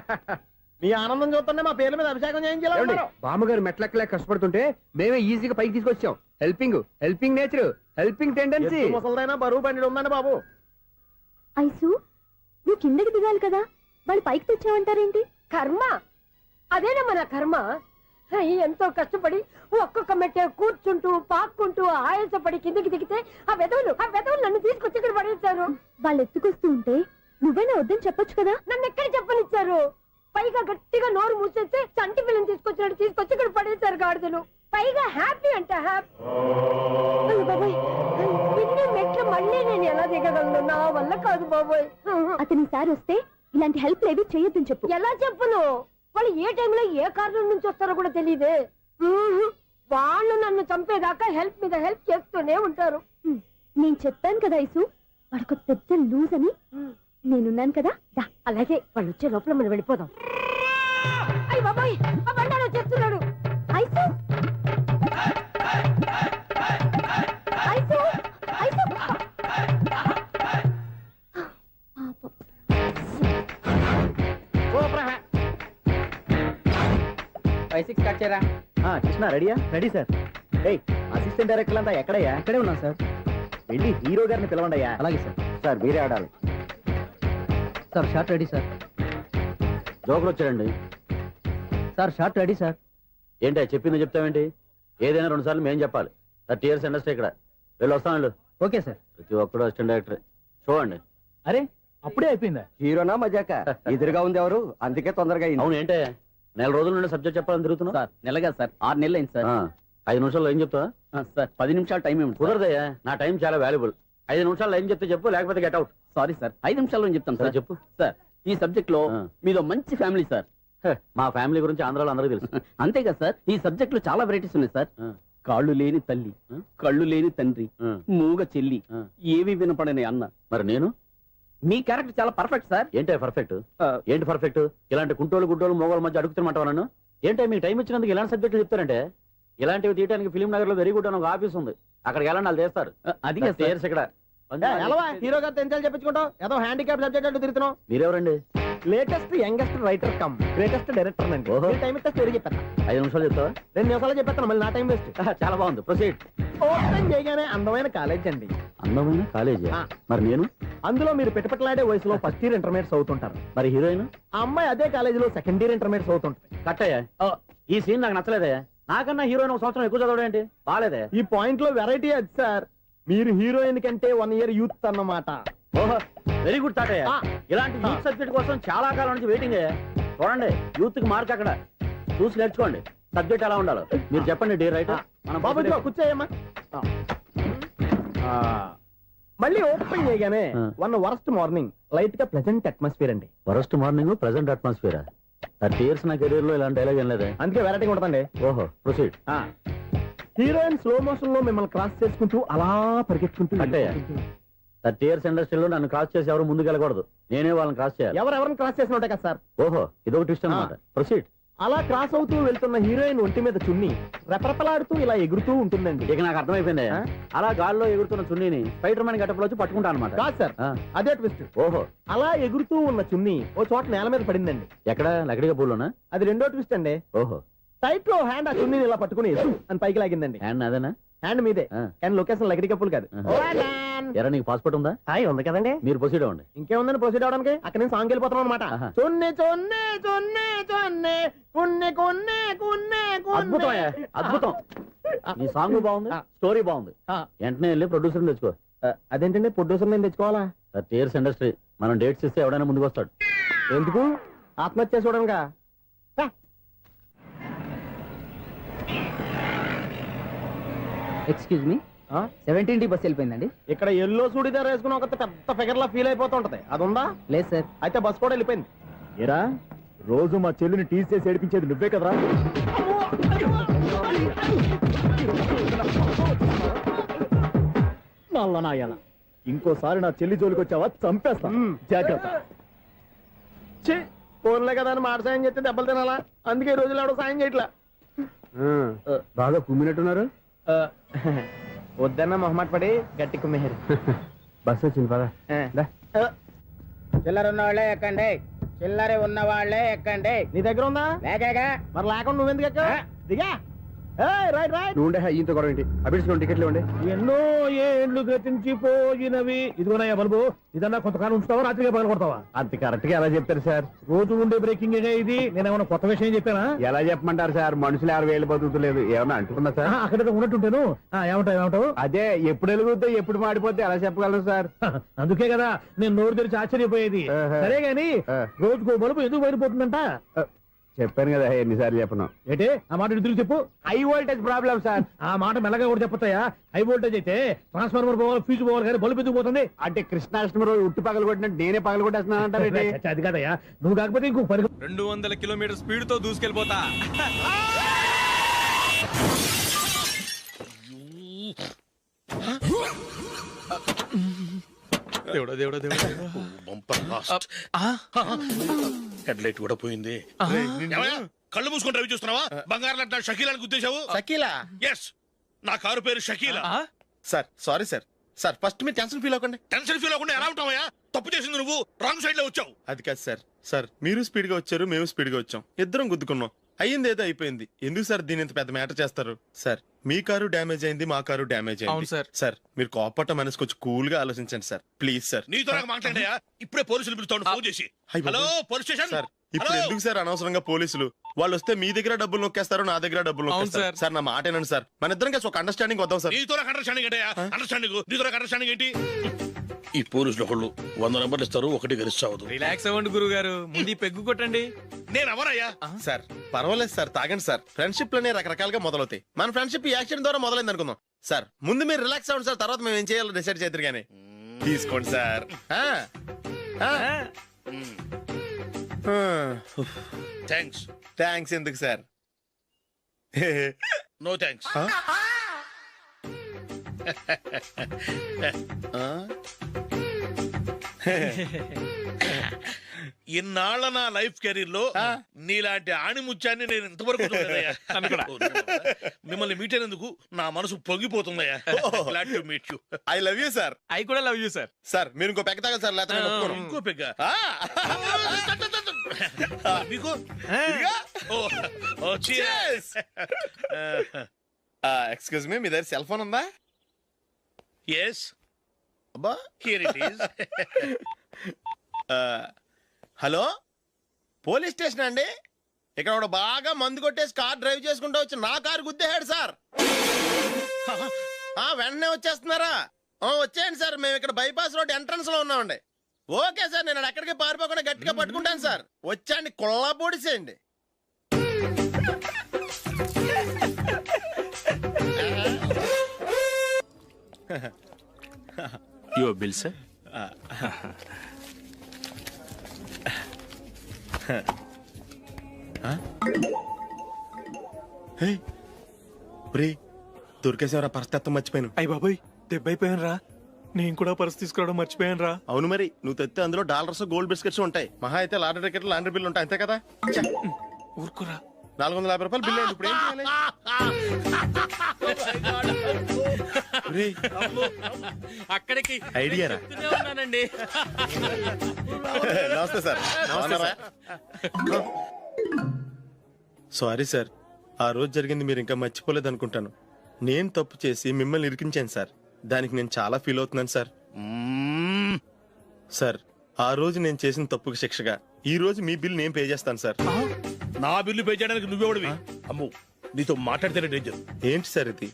మీ ఆనందం చూస్తుంటే మా పేర్ల మీద అభిషేకం చేయించాలి. బామ్మగారు మెట్లెక్కలే కష్టపడుతుంటే మేమే ఈజీగా పైకి తీసుకొచ్చాం. Helping nature, helping tendency. ముసలిదైనా బరువు బండి ఉందండి బాబు. ఐసు నువ్వు కిందకి దిగాలి కదా, వాళ్ళు పైకి తెచ్చావంటారేంటి? కర్మ, అదేనా మన కర్మ. ఎంతో కష్టపడి ఒక్కొక్క మెట్టే కూర్చుంటూ పాక్కుంటూ ఆయాసపడి కిందకి దిగితే ఆ వెధవులు నన్ను తీసుకొచ్చి ఇక్కడ పడేశారు. వాళ్ళు ఎత్తుకొస్తూ ఉంటే నువ్వేనా వద్దని చెప్పొచ్చు కదా. నన్ను ఎక్కడ చెప్పనిచ్చారు? పైగా గట్టిగా నోరు మూసేస్తే చంటి పిల్లని తీసుకొచ్చి ఇక్కడ పడేశారు గాడిదలు. పైగా హ్యాపీ అంటే హ్యాపీ. బాబాయ్, ఇన్ని మెట్లు మళ్ళీ నేను ఎలా దిగగలను? నా వల్ల కాదు బాబాయ్. అతని సారి వస్తే ఇలాంటి హెల్ప్ లేవి చేయొద్దని చెప్పు. ఎలా చెప్పును? వాళ్ళు ఏ టైంలో ఏ కారణం నుంచి వస్తారో కూడా తెలియదే. వాళ్ళు నన్ను చంపేదాకా హెల్ప్ మీద హెల్ప్ చేస్తూనే ఉంటారు. నేను చెప్పాను కదా ఐసు, వాడికి పెద్ద లూజ్ అని. నేనున్నాను కదా. అలాగే వాళ్ళు వచ్చే లోపల మనం వెళ్ళిపోదాం. అయ్య బాబాయ్, ఆ బండారు వచ్చేస్తున్నాడు. ఐసు ఐసు ఐసు కృష్ణ రెడీయా? Ready sir. అసిస్టెంట్ డైరెక్టర్ అంతా ఎక్కడయ్యా? ఇక్కడే ఉన్నాం సార్. వెళ్ళి హీరో గారిని పిలవండి అయ్యా. అలాగే సార్. సార్ మీరే ఆడాలి sir. Short ready sir. Joker వచ్చారండి సార్. Short ready sir. ఏంటి చెప్పింది చెప్తావేంటి? ఏదైనా 2 సార్లు మేము చెప్పాలి. 30 years ఇండస్ట్రీ ఇక్కడ. వెళ్ళి వస్తాను. Okay sir. ప్రతి ఒక్కడు అసిస్టెంట్ డైరెక్టర్. చూడండి. అరే అప్పుడే అయిపోయిందా? హీరోనా మజాక? ఎదురుగా ఉంది ఎవరు, అందుకే తొందరగా. అవును ఏంటే 4 రోజుల నుండి సబ్జెక్ట్ చెప్పాలని తిరుగుతున్నా సార్. నెలగా సార్, 6 నెలలు అయింది సార్. 5 నిమిషాల్లో ఏం చెప్తా సార్? 10 నిమిషాలు టైం ఏమి కుదరదయ్యా. నా టైం చాలా వాల్యుబుల్. 5 నిమిషాల్లో ఏం చెప్తే చెప్పు, లేకపోతే గెట్ అవుట్. సారీ సార్, 5 నిమిషాల్లో చెప్తాను సార్. చెప్పు సార్. ఈ సబ్జెక్ట్ లో మీదో మంచి ఫ్యామిలీ సార్. మా ఫ్యామిలీ గురించి ఆంధ్రాలో అందరికీ తెలుసు. అంతేగా సార్, ఈ సబ్జెక్ట్ లో చాలా వెరైటీస్ ఉన్నాయి సార్. కాళ్ళు లేని తల్లి, కళ్ళు లేని తండ్రి, మూగ చెల్లి, ఏవి వినపడని అన్న. మరి నేను మీ క్యారెక్టర్ చాలా పర్ఫెక్ట్ సార్. ఏంటి పర్ఫెక్ట్? ఏంటి పర్ఫెక్ట్? ఇలాంటి కుంటోళ్ళు గుడ్డోళ్ళు మోగోళ్ళ మధ్య అడుగుతున్నమాట నన్ను. ఏంటో మీకు టైం ఇచ్చినందుకు ఇలాంటి సబ్జెక్టులు చెప్తారంటే, ఇలాంటివి తీయడానికి ఫిలిం నగర్ లో వెరీ గుడ్ అని ఒక ఆఫీస్ ఉంది, అక్కడికి వెళ్ళండి, వాళ్ళు చేస్తారు. అది ఇక్కడ హీరో గారితో ఎంత చెప్పించుకుంటావు? ఏదో హ్యాండిక్యాప్ సబ్జెక్ట్ అంటూ తిరుగుతున్నావు. మీరెవరండి? Latest youngest writer cum greatest director అండి. టైం ఇస్తే స్టోరీ చెప్పేస్తా. 5 నిమిషాలు చెప్తావా? 2 నిమిషాలు చెప్పేస్తాను, మళ్ళీ నా టైం వేస్ట్. చాలా బాగుంది, ప్రొసీడ్. ఓపెన్ చేయగానే అందమైన కాలేజ్ అండి. అందమైన కాలేజీ? మరి నేను అందులో మీరు పెట్టుపట్లాడే వయసులో ఫస్ట్ ఇయర్ ఇంటర్మీడియట్స్ అవుతుంటారు. మరి హీరోయిన్? ఆ అమ్మాయి అదే కాలేజీలో సెకండ్ ఇయర్ ఇంటర్మీడియట్స్ అవుతుంటాయి. కట్టయ్యా, ఈ సీన్ నాకు నచ్చలేదే. నాకన్నా హీరోయిన్ ఒక సంవత్సరం ఎక్కువ చదవడం ఏంటి? బాలేదే. ఈ పాయింట్ లో వెరైటీ అది సార్. మీరు హీరోయిన్ కంటే 1 ఇయర్ యూత్ అన్నమాట. ఓహో, వెరీ గుడ్ తాటయ్య. ఇలాంటి యూత్ సబ్జెక్ట్ కోసం చాలా కాలం నుంచి వెయిటింగ్. చూడండి, యూత్ కి మార్క్ అక్కడ చూసి నేర్చుకోండి. సబ్జెక్ట్ ఎలా ఉండాలో మీరు చెప్పండి. డే రైట్ బాబు కూర్చోయమ్మా. మళ్ళీ ఓపెన్ చేయగానే వరస్ట్ మార్నింగ్, లైట్ గా ప్లెజెంట్ అట్మాస్ఫియర్ అండి. Worst morning, present atmosphere. 30 years నా కెరీర్ లో ఇలాంటి డైలాగ్ ఏం లేదే. అందుకే వెరైటీ ఉంటుందండి. ఓహో, ప్రొసీడ్. హీరోయిన్ స్లో మోషన్ లో మిమ్మల్ని క్రాస్ చేసుకుంటూ అలా పరిగెత్తుకుంటూ 30 years ఇండస్ట్రీలో నన్ను క్రాస్ చేసి ఎవరు ముందుకు వెళ్ళకూడదు, నేనే వాళ్ళని క్రాస్ చేయాలి. ఎవరెవరిని క్రాస్ చేసిన ఉంటాయి కదా సార్. ఓహో, ఇదొక ట్విస్ట్ అన్నమాట. ప్రొసీడ్. అలా క్రాస్ అవుతూ వెళ్తున్న హీరోయిన్ ఒంటి మీద చున్ని రెపరెపలాడుతూ ఇలా ఎగురుతూ ఉంటుందండి. ఇక నాకు అర్థమైపోయింది. అలా గాల్లో ఎగురుతున్న చున్నీని స్పైడర్ మ్యాన్ గెటప్ లో వచ్చి పట్టుకుంటా అనమాట. కాదు సార్, అదే ట్విస్ట్. ఓహో, అలా ఎగురుతూ ఉన్న చున్ని ఓ చోట నేల మీద పడిందండి. ఎక్కడ? లకడిగా పూలోనా? అది రెండో ట్విస్ట్ అండి. ఓహో, టైట్ లో హ్యాండ్ ఆ చున్నీని ఇలా పట్టుకుని అని పైకి లాగిందండి. హ్యాండ్ అదేనా? హ్యాండ్ మీదే, కానీ లొకేషన్ లకడి కప్పులు కాదు. ఎరా, నీకు పాస్పోర్ట్ ఉందా? ఉంది కదండి. మీరు ప్రొసీడ్ అవ్వండి. ఇంకేముందని ప్రొసీడ్ అవడానికి? అక్కడ నేను సాంగ్ వెళ్ళిపోతున్నాం అనమాట. చొన్నే చొన్నే చొన్నే చొన్నే కున్నే కొన్నే కున్నే. అద్భుతం, అద్భుతం. నీ సాంగ్ బాగుంది, స్టోరీ బాగుంది. వెంటనే వెళ్ళి ప్రొడ్యూసర్ తెచ్చుకో. అదేంటండి ప్రొడ్యూసర్ నేను తెచ్చుకోవాలా? 30 years ఇండస్ట్రీ, మనం డేట్స్ ఇస్తే ఎవడైనా ముందుకు వస్తాడు. ఎందుకు? ఆత్మహత్య చూడనుగా. Excuse me, 17D bus వెళ్ళిపోయిందండి. ఇక్కడ ఎల్లో చూడిదార్ వేసుకుని ఒక పెద్ద ఫిగర్ లా ఫీల్ అయిపోతుంటది, అది ఉందా? లేదు సార్. అయితే బస్ కూడా వెళ్ళిపోయింది. ఏరా, రోజు మా చెల్లిని టీస్ చేసి ఏడిపించేది నువ్వే కదరా? నాయన, ఇంకోసారి నా చెల్లి జోలికి వచ్చావా చంపేస్తా, జాగ్రత్త. ఫోన్లే కదా అని మాట సాయం చేస్తే దెబ్బలు తినాలా? అందుకే ఈ రోజులు ఎవడో సాయం చేయట్లా. బాగా కుమ్మినట్టున్నారు. వద్దన్న మొహమాట పడి గట్టి కుమ్మేరు. బస్సు వచ్చింది పద. చిల్లర ఉన్న వాళ్ళే ఎక్కండి, చిల్లర ఉన్న వాళ్ళే ఎక్కండి. నీ దగ్గర ఉందా? లేకగా మరి లేకుండా నువ్వెందుకు ఎక్క? దిగా. Right right. నువ్వు ఉండే ఇంత గొడవ ఏంటి? అభిడ్చుకోండి, టికెట్లు ఇవ్వండి. ఎన్నో ఏండ్లు గతించిపోయినవి. ఇదిగోనయ్యా బల్బు, ఇదన్నా కొంతకాలం ఉంచుతావా, రాత్రిగా పగల కొడతావా? అంత కరెక్ట్ గా ఎలా చెప్తారు సార్? రోజు ఉండే బ్రేకింగ్ ఇది. నేనేమన్నా కొత్త విషయం చెప్పానా? ఎలా చెప్పమంటారు సార్? మనుషులు 60 వేలు బతుకుతలేదు, ఏమన్నా అంటున్నా సార్? అక్కడ ఉన్నట్టుంటాను. ఏమంటావు? అదే ఎప్పుడు వెలుగుద్దో ఎప్పుడు మాడిపోతే ఎలా చెప్పగలరు సార్? అందుకే కదా నేను నోరు తెరిచి ఆశ్చర్యపోయేది. సరే గాని రోజుకో బల్బు ఎందుకు బయటపోతుందంట? చెప్పాను కదా ఎన్నిసార్లు చెప్పను. ఏంటి ఆ మాట తిరిగి చెప్పు. High voltage problem sir. ఆ మాట మెల్లగా కూడా చెప్పతాయా? హై వోల్టేజ్ అయితే ట్రాన్స్ఫార్మర్ పోవాలి, ఫ్యూజ్ పోవాలి, కానీ బల్బు ఎందుకు పోతుంది? అంటే కృష్ణాష్టమి రోజు ఉట్టి పగలు కొట్టినట్టు నేనే పగలు కొట్టేస్తున్నాను అంటారు. అది కాదయ్యా, నువ్వు కాకపోతే ఇంకో 200 కిలోమీటర్ స్పీడ్ తో దూసుకెళ్ళిపోతా. దేవుడా దేవుడా దేవుడా, హెడ్లైట్ కూడా పోయింది. కళ్ళు మూసుకుంటే రవి చూస్తున్నావా? బంగారం అంటే షకీలాని గుర్తించావు? షకీలా? ఎస్, నా కారు పేరు Shakeela. Sir sorry sir. Sir first మీరు టెన్షన్ ఫీల్ అవ్వకండి. టెన్షన్ ఫీల్ అవ్వకుండా ఎలా ఉంటావయ్యా? తప్పు చేసింది నువ్వు, రాంగ్ సైడ్ లో వచ్చావు. అది కాదు సార్. సార్ మీరు స్పీడ్ గా వచ్చారు, మేము స్పీడ్ గా వచ్చాం, ఇద్దరం గుద్దుకున్నాం. అయ్యింది ఏదో అయిపోయింది. ఎందుకు సార్ దీని ఇంత పెద్ద మ్యాటర్ చేస్తారు? సార్ మీ కారు డ్యామేజ్ అయింది, మా కారు డ్యామేజ్ అయింది. సార్ సార్ మీరు కోపట్ట మనసు కొంచెం కూల్ గా ఆలోచించండి సార్, ప్లీజ్ సార్. నీతో నాకు మాట్లాడాయా? ఇప్పుడే పోలీసులు పిలుస్తాను, ఫోన్ చేసి. Hello police station. సార్ ఇప్పుడు ఎందుకు సార్ అనవసరంగా పోలీసులు? వాళ్ళు వస్తే మీ దగ్గర డబ్బులు నొక్కేస్తారు, నా దగ్గర డబ్బులు నొక్కేస్తారు. సార్ నా మాట ఏనండి సార్, మన ఇద్దరం కలిసి ఒక అండర్స్టాండింగ్ వద్దాం సార్. నీతో నాకు అండర్స్టాండింగ్ ఏంటయ్యా? అండర్స్టాండింగ్ నీతో నాకు అండర్స్టాండింగ్ ఏంటి? ఈ పోలీసులు ఒకళ్ళు 100 నెంబర్లు ఇస్తారు, ఒకటి గెలిచావదు. రిలాక్స్ అవ్వండి గురువు గారు, ముందు పెగ్గు కొట్టండి. నేను ఎవరయ్యా? సార్ పర్వాలేదు సార్, తాగండి సార్. ఫ్రెండ్షిప్ లోనే రకరకాలుగా మొదలవుతాయి. మన ఫ్రెండ్షిప్ ఈ యాక్సిడెంట్ ద్వారా మొదలైంది అనుకుందాం. సార్ ముందు మీరు రిలాక్స్ అవ్వండి సార్, తర్వాత మేము ఏం చేయాలో డిసైడ్ చేద్దరు కానీ. తీసుకోండి సార్. థ్యాంక్స్. థ్యాంక్స్ ఎందుకు సార్? No thanks. ఇన్నాళ్ళ నా లైఫ్ కెరీర్ లో నీలాంటి ఆణిముత్యాన్ని నేను ఇంతవరకు చూడలేదయ్యా. మిమ్మల్ని మీట్ అయినందుకు నా మనసు పొంగిపోతుందయ్యా. Glad to meet you. I love you sir. I కూడా లవ్ యూ సార్. సార్ మీరు ఇంకో పెక్క తాగండి సార్, లేకపోతే నేను ఒప్పుకోను. ఇంకో పెగ్గ మీకు ఎక్స్క్యూజ్ మీ, మీ దగ్గర సెల్ ఫోన్ ఉందా? ఎస్, అబ్బా, here it is. Hello, police station అండి. ఇక్కడ ఒకడు బాగా మందు కొట్టేసి కార్ డ్రైవ్ చేసుకుంటూ వచ్చి నా కారు గుద్దేశాడు సార్. వెంటనే వచ్చేస్తున్నారా? వచ్చేయండి సార్, మేము ఇక్కడ బైపాస్ రోడ్ ఎంట్రన్స్ లో ఉన్నామండి. ఓకే సార్, నేను ఎక్కడికి పారిపోకుండా గట్టిగా పట్టుకుంటాను సార్. వచ్చాండి, కుళ్ళా పొడిసేయండి. Your bill sir. దొరికేసేవరా, పరిస్థితి మర్చిపోయాను. అయ్య బాబాయ్, దెబ్బైపోయాను రా. నేను కూడా పర్స్ తీసుకురావడం మర్చిపోయాను రా. అవును మరి, నువ్వు తెస్తే అందులో డాలర్స్ గోల్డ్ బిస్కెట్స్ ఉంటాయి. మహా అయితే లాటరీ టికెట్ లాండ్రీ బిల్లు ఉంటాయి, అంతే కదా. ఊరుకురా. 450 రూపాయలు బిల్లు అయింది. ఇప్పుడు ఏం చేయాలి? అక్కడికి ఐడియా రా. ఉన్నానండి. నమస్తే సార్. సారీ సార్, ఆ రోజు జరిగింది మీరు ఇంకా మర్చిపోలేదు అనుకుంటాను. నేను తప్పు చేసి మిమ్మల్ని ఇరికించాను సార్. దానికి నేను చాలా ఫీల్ అవుతున్నాను సార్. సార్, ఆ రోజు నేను చేసిన తప్పుకి శిక్షగా ఈ రోజు మీ బిల్ నేను పే చేస్తాను సార్. నా బిల్లు పే చేయడానికి నువ్వెవడివి? అమ్ము, నీతో మాట్లాడితేనే డేంజర్. ఏంటి సార్ ఇది?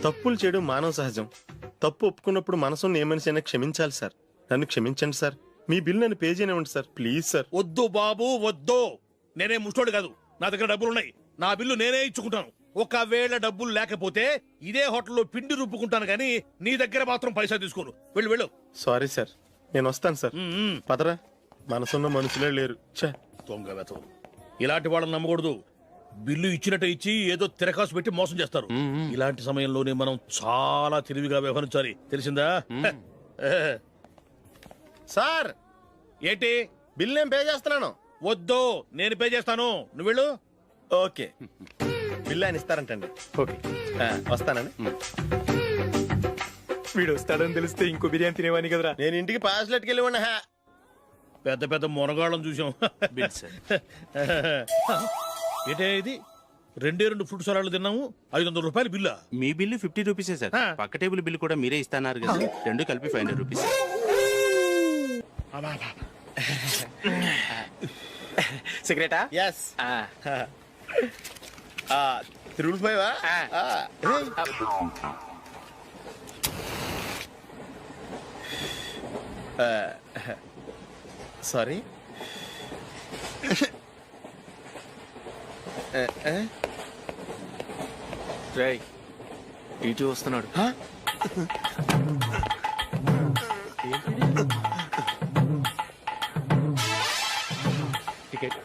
తప్పులు చేయడం మానవ సహజం. తప్పు ఒప్పుకున్నప్పుడు మనసుని ఏ మనిషి అయినా క్షమించాలి సార్. నన్ను క్షమించండి సార్. మీ బిల్ నన్ను పే చేయనివ్వండి సార్, ప్లీజ్ సార్. వద్దు బాబు, వద్దు. నేనే ముష్టోడు కాదు, నా దగ్గర డబ్బులు ఉన్నాయి. నా బిల్లు నేనే ఇచ్చుకుంటాను. ఒకవేళ డబ్బులు లేకపోతే ఇదే హోటల్లో పిండి రుబ్బుకుంటాను, కానీ నీ దగ్గర మాత్రం పైసా తీసుకోను. వెళ్ళు వెళ్ళు. సారీ సార్, నేను వస్తాను సార్. పదరా, మనసున్న మనుషులే లేరు. దొంగ వెతవు. ఇలాంటి వాళ్ళని నమ్మకూడదు. బిల్లు ఇచ్చినట్టు ఇచ్చి ఏదో తిరకాసు పెట్టి మోసం చేస్తారు. ఇలాంటి సమయంలోనే మనం చాలా తెలివిగా వ్యవహరించాలి, తెలిసిందా? సార్, ఏంటి? బిల్ నేను పే చేస్తున్నాను. వద్దు, నేను పే చేస్తాను, నువ్వు వెళ్ళు. ఓకే, బిల్ ఆయన ఇస్తారంటండి. ఓకే, వస్తానండి. వీడు వస్తాడని తెలిస్తే ఇంకో బిర్యానీ తినేవాని కదరా. నేను ఇంటికి పాస్లెట్కి వెళ్ళి ఉన్నా. పెద్ద పెద్ద మునగాళ్ళం చూసాం. ఏంటే ఇది? 2 ఫ్రూట్ సలాడ్లు తిన్నాము, 500 రూపాయలు బిల్లా? మీ బిల్లు 50 రూపీసే సార్. పక్క టేబుల్ బిల్లు కూడా మీరే ఇస్తాన్నారు కదా, రెండు కలిపి 500 రూపీస్. సిగరెటా? ఎస్. 355. సారీ. రేయ్, ఇటు వస్తున్నాడు. టికెట్.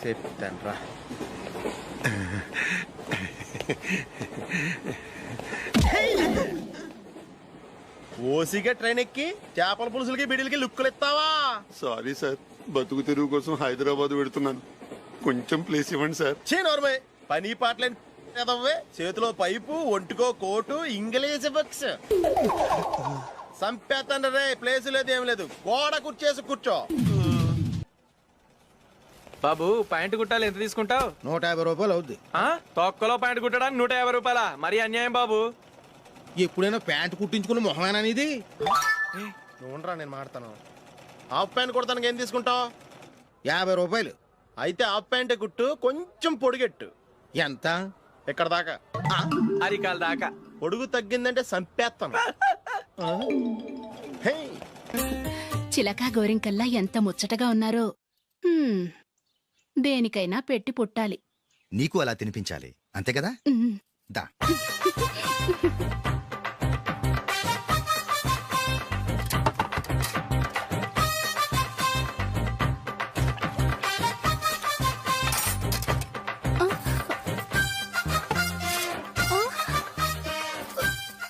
చెప్తాను రా. ఓసిగా ట్రైన్ ఎక్కి చేపల పులుసులకి బిడిలకి లుక్కులు ఇస్తావా? సారీ సార్, బతుకు తెరువు కోసం హైదరాబాద్ పెడుతున్నాను. కొంచెం ప్లేస్ ఇవ్వండి సార్. నోర్మే, పని పాటలేని ఎదవ్వే. చేతిలో పైపు, ఒంటికో కోటు, ఇంగ్లీష్ బుక్స్. సంపేతండ్రి రే, ప్లేస్ లేదు ఏం లేదు. గోడ కుర్చేసి కూర్చో. బాబు, ప్యాంటు కుట్టాలి, ఎంత తీసుకుంటావు? 150 రూపాయలు అవుద్ది. తొక్కలో ప్యాంటు కుట్టడానికి 150 రూపాయల? మరి అన్యాయం బాబు. ఎప్పుడైనా ప్యాంటు కుట్టించుకున్న మొహమేనా ఇది? నువ్వురా, నేను మాడతాను. హాఫ్ ప్యాంట్ కుడతానికి ఏం తీసుకుంటావు? 50 రూపాయలు. అయితే హాఫ్ ప్యాంటే కుట్టు, కొంచెం పొడిగెట్టు. ఎంత? ఎక్కడ దాకా? అరికాల దాకా. పొడుగు తగ్గిందంటే సంపేస్తాను. చిలకా గోరింకల్లా ఎంత ముచ్చటగా ఉన్నారో. దేనికైనా పెట్టి పుట్టాలి. నీకు అలా తినిపించాలి, అంతే కదా? దా.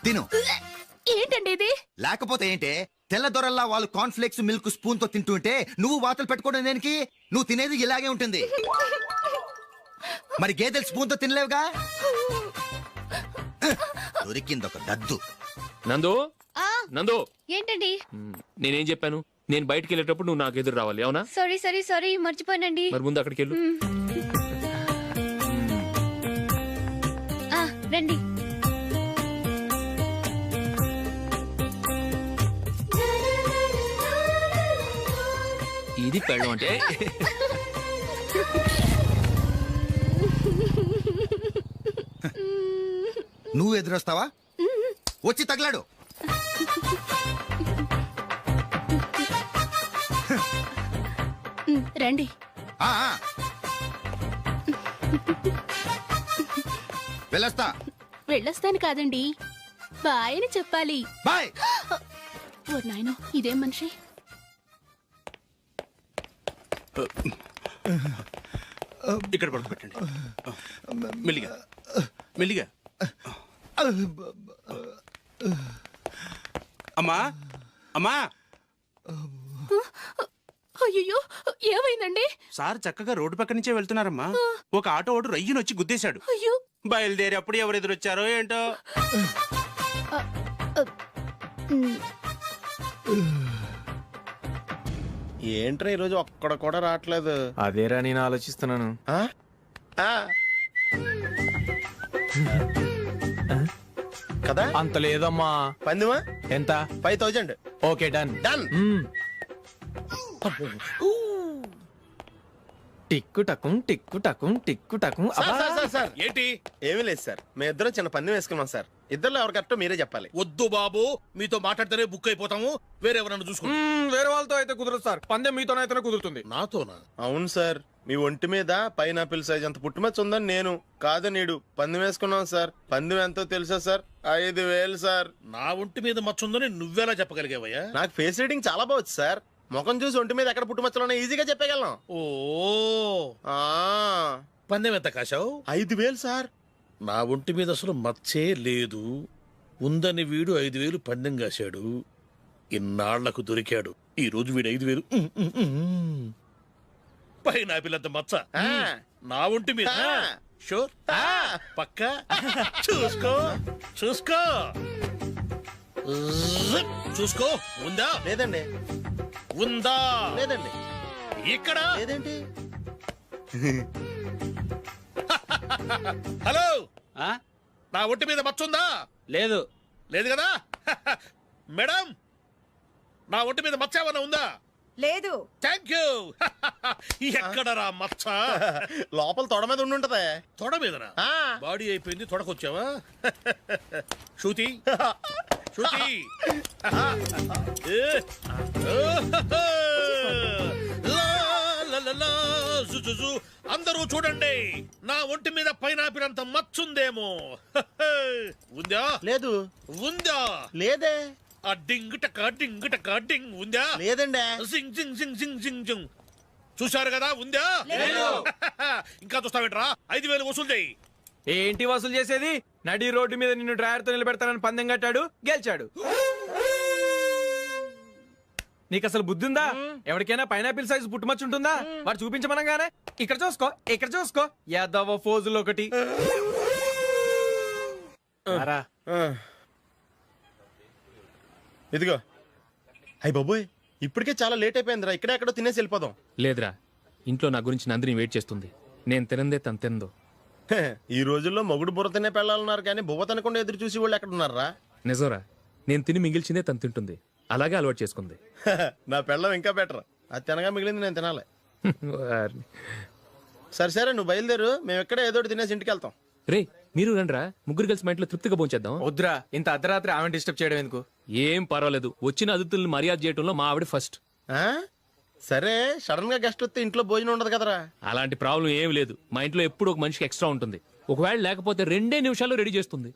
తిను. ఏంటండి ఇది? లేకపోతే ఏంటే, తెల్లదొరల్లా వాళ్ళు కాన్ఫ్లెక్స్ మిల్క్ స్పూన్ తో తింటుంటే నువ్వు వాతలు పెట్టుకోవడం దేనికి? నువ్వు తినేది ఇలాగే ఉంటుంది. మరి గేదెలు స్పూన్ తో తినలేవుగా. దొరికింది ఒక దద్దు. నందు నందు ఏంటండి? నేనేం చెప్పాను? నేను బయటికి వెళ్ళేటప్పుడు నువ్వు నాకు ఎదురు రావాలి, అవునా? సారీ మర్చిపోయానండి. మరి ముందు అక్కడికి వెళ్ళు. రండి. ఇది పెళ్ళం అంటే నువ్వు ఎదురొస్తావా? వచ్చి తగలాడు. రండి. ఆ, ఆ. వెళ్ళొస్తా. వెళ్ళొస్తాను కాదండి, బాయ్ అని చెప్పాలి. బాయ్. ఓ నాయనో, ఇదేం మనిషి? ఇక్కడ పడుకోబెట్టండి. మెల్లిగా మెల్లిగా. అమ్మా అమ్మా. అయ్యో, ఏమైందండి? సార్ చక్కగా రోడ్డు పక్క నుంచే వెళ్తున్నారమ్మా. ఒక ఆటో ఓడు రయ్యను వచ్చి గుద్దేశాడు. అయ్యో. బయలుదేరి అప్పుడు ఎవరు ఎదురొచ్చారో ఏంటో. ఏంట్రా ఈరోజు ఒక్కడ కూడా రావట్లేదు? అదేరా నేను ఆలోచిస్తున్నాను. కదా అంత లేదమ్మా. పందిమా ఎంత? 5000. Okay done. డన్. టిక్కు టకుం టిక్కు టకుం టిక్కు టకుం. సార్ ఏంటి? ఏమీ లేదు సార్, మేము ఇద్దరం చిన్న పందెం వేసుకున్నాం సార్. ఇద్దరు ఎవరు కరెక్టో మీరే చెప్పాలి. వద్దు బాబు, మీతో మాట్లాడితేనే బుక్ అయిపోతాము. వేరెవరన్నా చూసుకోండి. వేరే వాళ్ళతో అయితే కుదరదు సార్. పందెం మీతోనైతేనే కుదురుతుంది. నాతోనా? అవును సార్, మీ ఒంటి మీద పైనాపిల్ సైజ్ అంత పుట్టుమచ్చ ఉందని నేను కాదు నీడు పందెం వేసుకున్నాం సార్. పందెం ఎంతో తెలుసా సార్? 5000 సార్. నా ఒంటి మీద మచ్చుందని నువ్వెలా చెప్పగలిగావయ్యా? నాకు ఫేస్ రీడింగ్ చాలా బాగుంది సార్. ముఖం చూసి ఒంటి మీద ఎక్కడ పుట్టుమచ్చలో ఈజీగా చెప్పగలను. ఓ, ఆ, పందెం ఎంత కాశావు? 5000 సార్. నా ఒంటి మీద అసలు మచ్చే లేదు. ఉందని వీడు 5000 పందెం కాశాడు. ఇన్నాళ్లకు దొరికాడు. ఈ రోజు వీడు 5000. పైన పిల్లంత మచ్చ నా ఒంటి మీద. షూర్? పక్క చూసుకో చూసుకో చూసుకో. ఉందా? లేదండి. ఉందా? లేదండి. ఇక్కడ లేదేంటి? హలో, నా ఒంటి మీద మచ్చుందా? లేదు. లేదు కదా? మేడం, నా ఒంటి మీద మచ్చ ఏమన్నా ఉందా? లేదు. Thank you. ఎక్కడరా మచ్చ? లోపల తొడ మీద ఉండుంటదే. తొడ మీదనా? బాడీ అయిపోయింది, తొడకొచ్చావా? శృతి శృతి. అందరూ చూడండి, నా ఒంటి మీద పైనాపిల్ అంత మచ్చుందేమో. ఉందా? లేదు. ఉందా? లేదే. ఆ డింగ్ టక డింగ్ టక డింగ్ ఉందా? లేదండి. జింగ్ జింగ్ జింగ్ జింగ్ జింగ్ జింగ్. చూశారు కదా? ఉందా? ఇంకా చూస్తావేంట్రా? 5000 వసూలు చేయి. ఏంటి వసూలు చేసేది? నడి రోడ్డు మీద నిన్ను డ్రైవర్ తో నిలబెడతానని పందెం కట్టాడు, గెలిచాడు. నీకు అసలు బుద్ధి ఉందా? ఎవరికైనా పైనాపిల్ సైజ్ పుట్టుమచ్చు ఉంటుందా? వాడు చూపించమనగానే ఇక్కడ చూసుకో ఇక్కడ చూసుకో యాదవ ఫోజులు ఒకటి. ఇదిగో. అయ్య బాబోయ్, ఇప్పటికే చాలా లేట్ అయిపోయిందిరా. ఇక్కడే ఎక్కడో తినేసి వెళ్ళిపోదాం. లేదురా, ఇంట్లో నా గురించి నందిని వెయిట్ చేస్తుంది. నేను తినందే తను తిందో. ఈ రోజుల్లో మొగుడు బుర్ర తినే పెళ్ళాలన్నారు కానీ బువ్వ తినకుండా ఎదురు చూసి వాళ్ళు ఎక్కడ ఉన్నారా? నిజంరా, నేను తిని మిగిల్చిందే తను తింటుంది. అలాగే అలవాటు చేసుకుంది. నా పెళ్ళం ఇంకా బెటర్. అది తినగా మిగిలింది నేను తినాలి. సరే సరే, నువ్వు బయలుదేరు. మేము ఎక్కడ ఏదో ఒకటి తినేసి ఇంటికి వెళ్తాం. రే, మీరు రండిరా, ముగ్గురు కలిసి మా ఇంట్లో తృప్తిగా పోంచేద్దాం. వద్దురా, ఇంత అర్ధరాత్రి ఆమె డిస్టర్బ్ చేయడం ఎందుకు? ఏం పర్వాలేదు, వచ్చిన అతిథుల్ని మర్యాద చేయడంలో మా ఆవిడ ఫస్ట్. సరే, సడన్ గా గెస్ట్ వస్తే ఇంట్లో భోజనం ఉండదు కదరా? అలాంటి ప్రాబ్లం ఏం లేదు. మా ఇంట్లో ఎప్పుడు ఒక మనిషికి ఎక్స్ట్రా ఉంటుంది. ఒకవేళ లేకపోతే 2 నిమిషాల్లో రెడీ చేస్తుంది.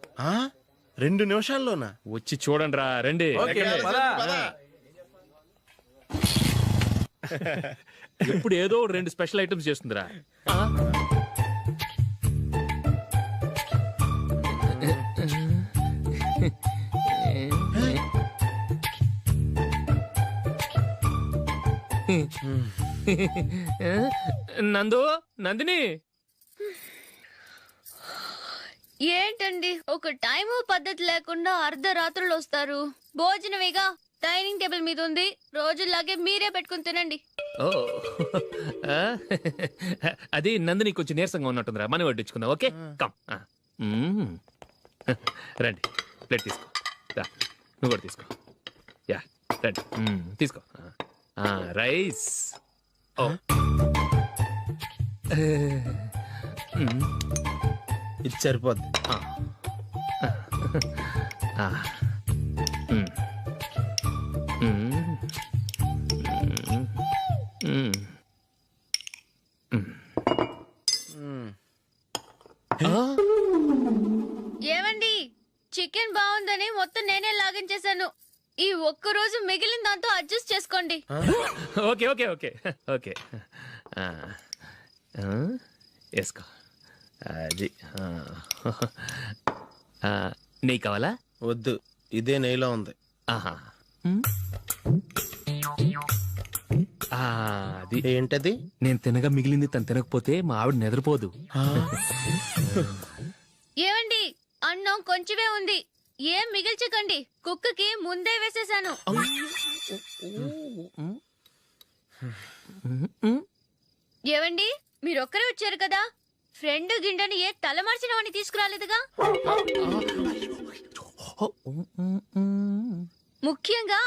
2 నిమిషాల్లోనా? వచ్చి చూడండి రా, రండి. ఇప్పుడు ఏదో 2 స్పెషల్ ఐటమ్స్ చేస్తుందిరా. నందు నందిని ఏంటండి ఒక టైము పద్ధతి లేకుండా అర్ధరాత్రులు వస్తారు. భోజనమేగా డైనింగ్ టేబుల్ మీద ఉంది. రోజులాగే మీరే పెట్టుకుని తినండి. ఓ ఆ, అది నందిని కొంచెం నీరసంగా ఉన్నట్టుందిరా, మనం వడ్డించుకుందాం. Okay come. రండి, ప్లేట్ తీసుకో. రా, నువ్వు కూడా తీసుకో. యా రండి, తీసుకో. రైస్. ఓ ఇది సరిపోద్ది. ఏమండి, చికెన్ బాగుందని మొత్తం నేనే లాగించేశాను. ఈ ఒక్క రోజు మిగిలిన దాంతో అడ్జస్ట్ చేసుకోండి. Okay okay okay okay. వేసుకో. అది నెయ్యి కావాలా? వద్దు, ఇదే నెయ్యిలో ఉంది. ఆహా. అది ఏంటది? నేను తినగా మిగిలింది తను తినకపోతే మా ఆవిడ నిద్రపోదు. ఏమండి, అన్నం కొంచెమే ఉంది. ఏం మిగిల్చకండి, కుక్కకి ముందే వేసేసాను. ఏవండి, మీరొక్కరే వచ్చారు కదా, ఫ్రెండ్ గిండెని ఏ తలమార్చిన వాడిని తీసుకురాలేదుగా. ముఖ్యంగా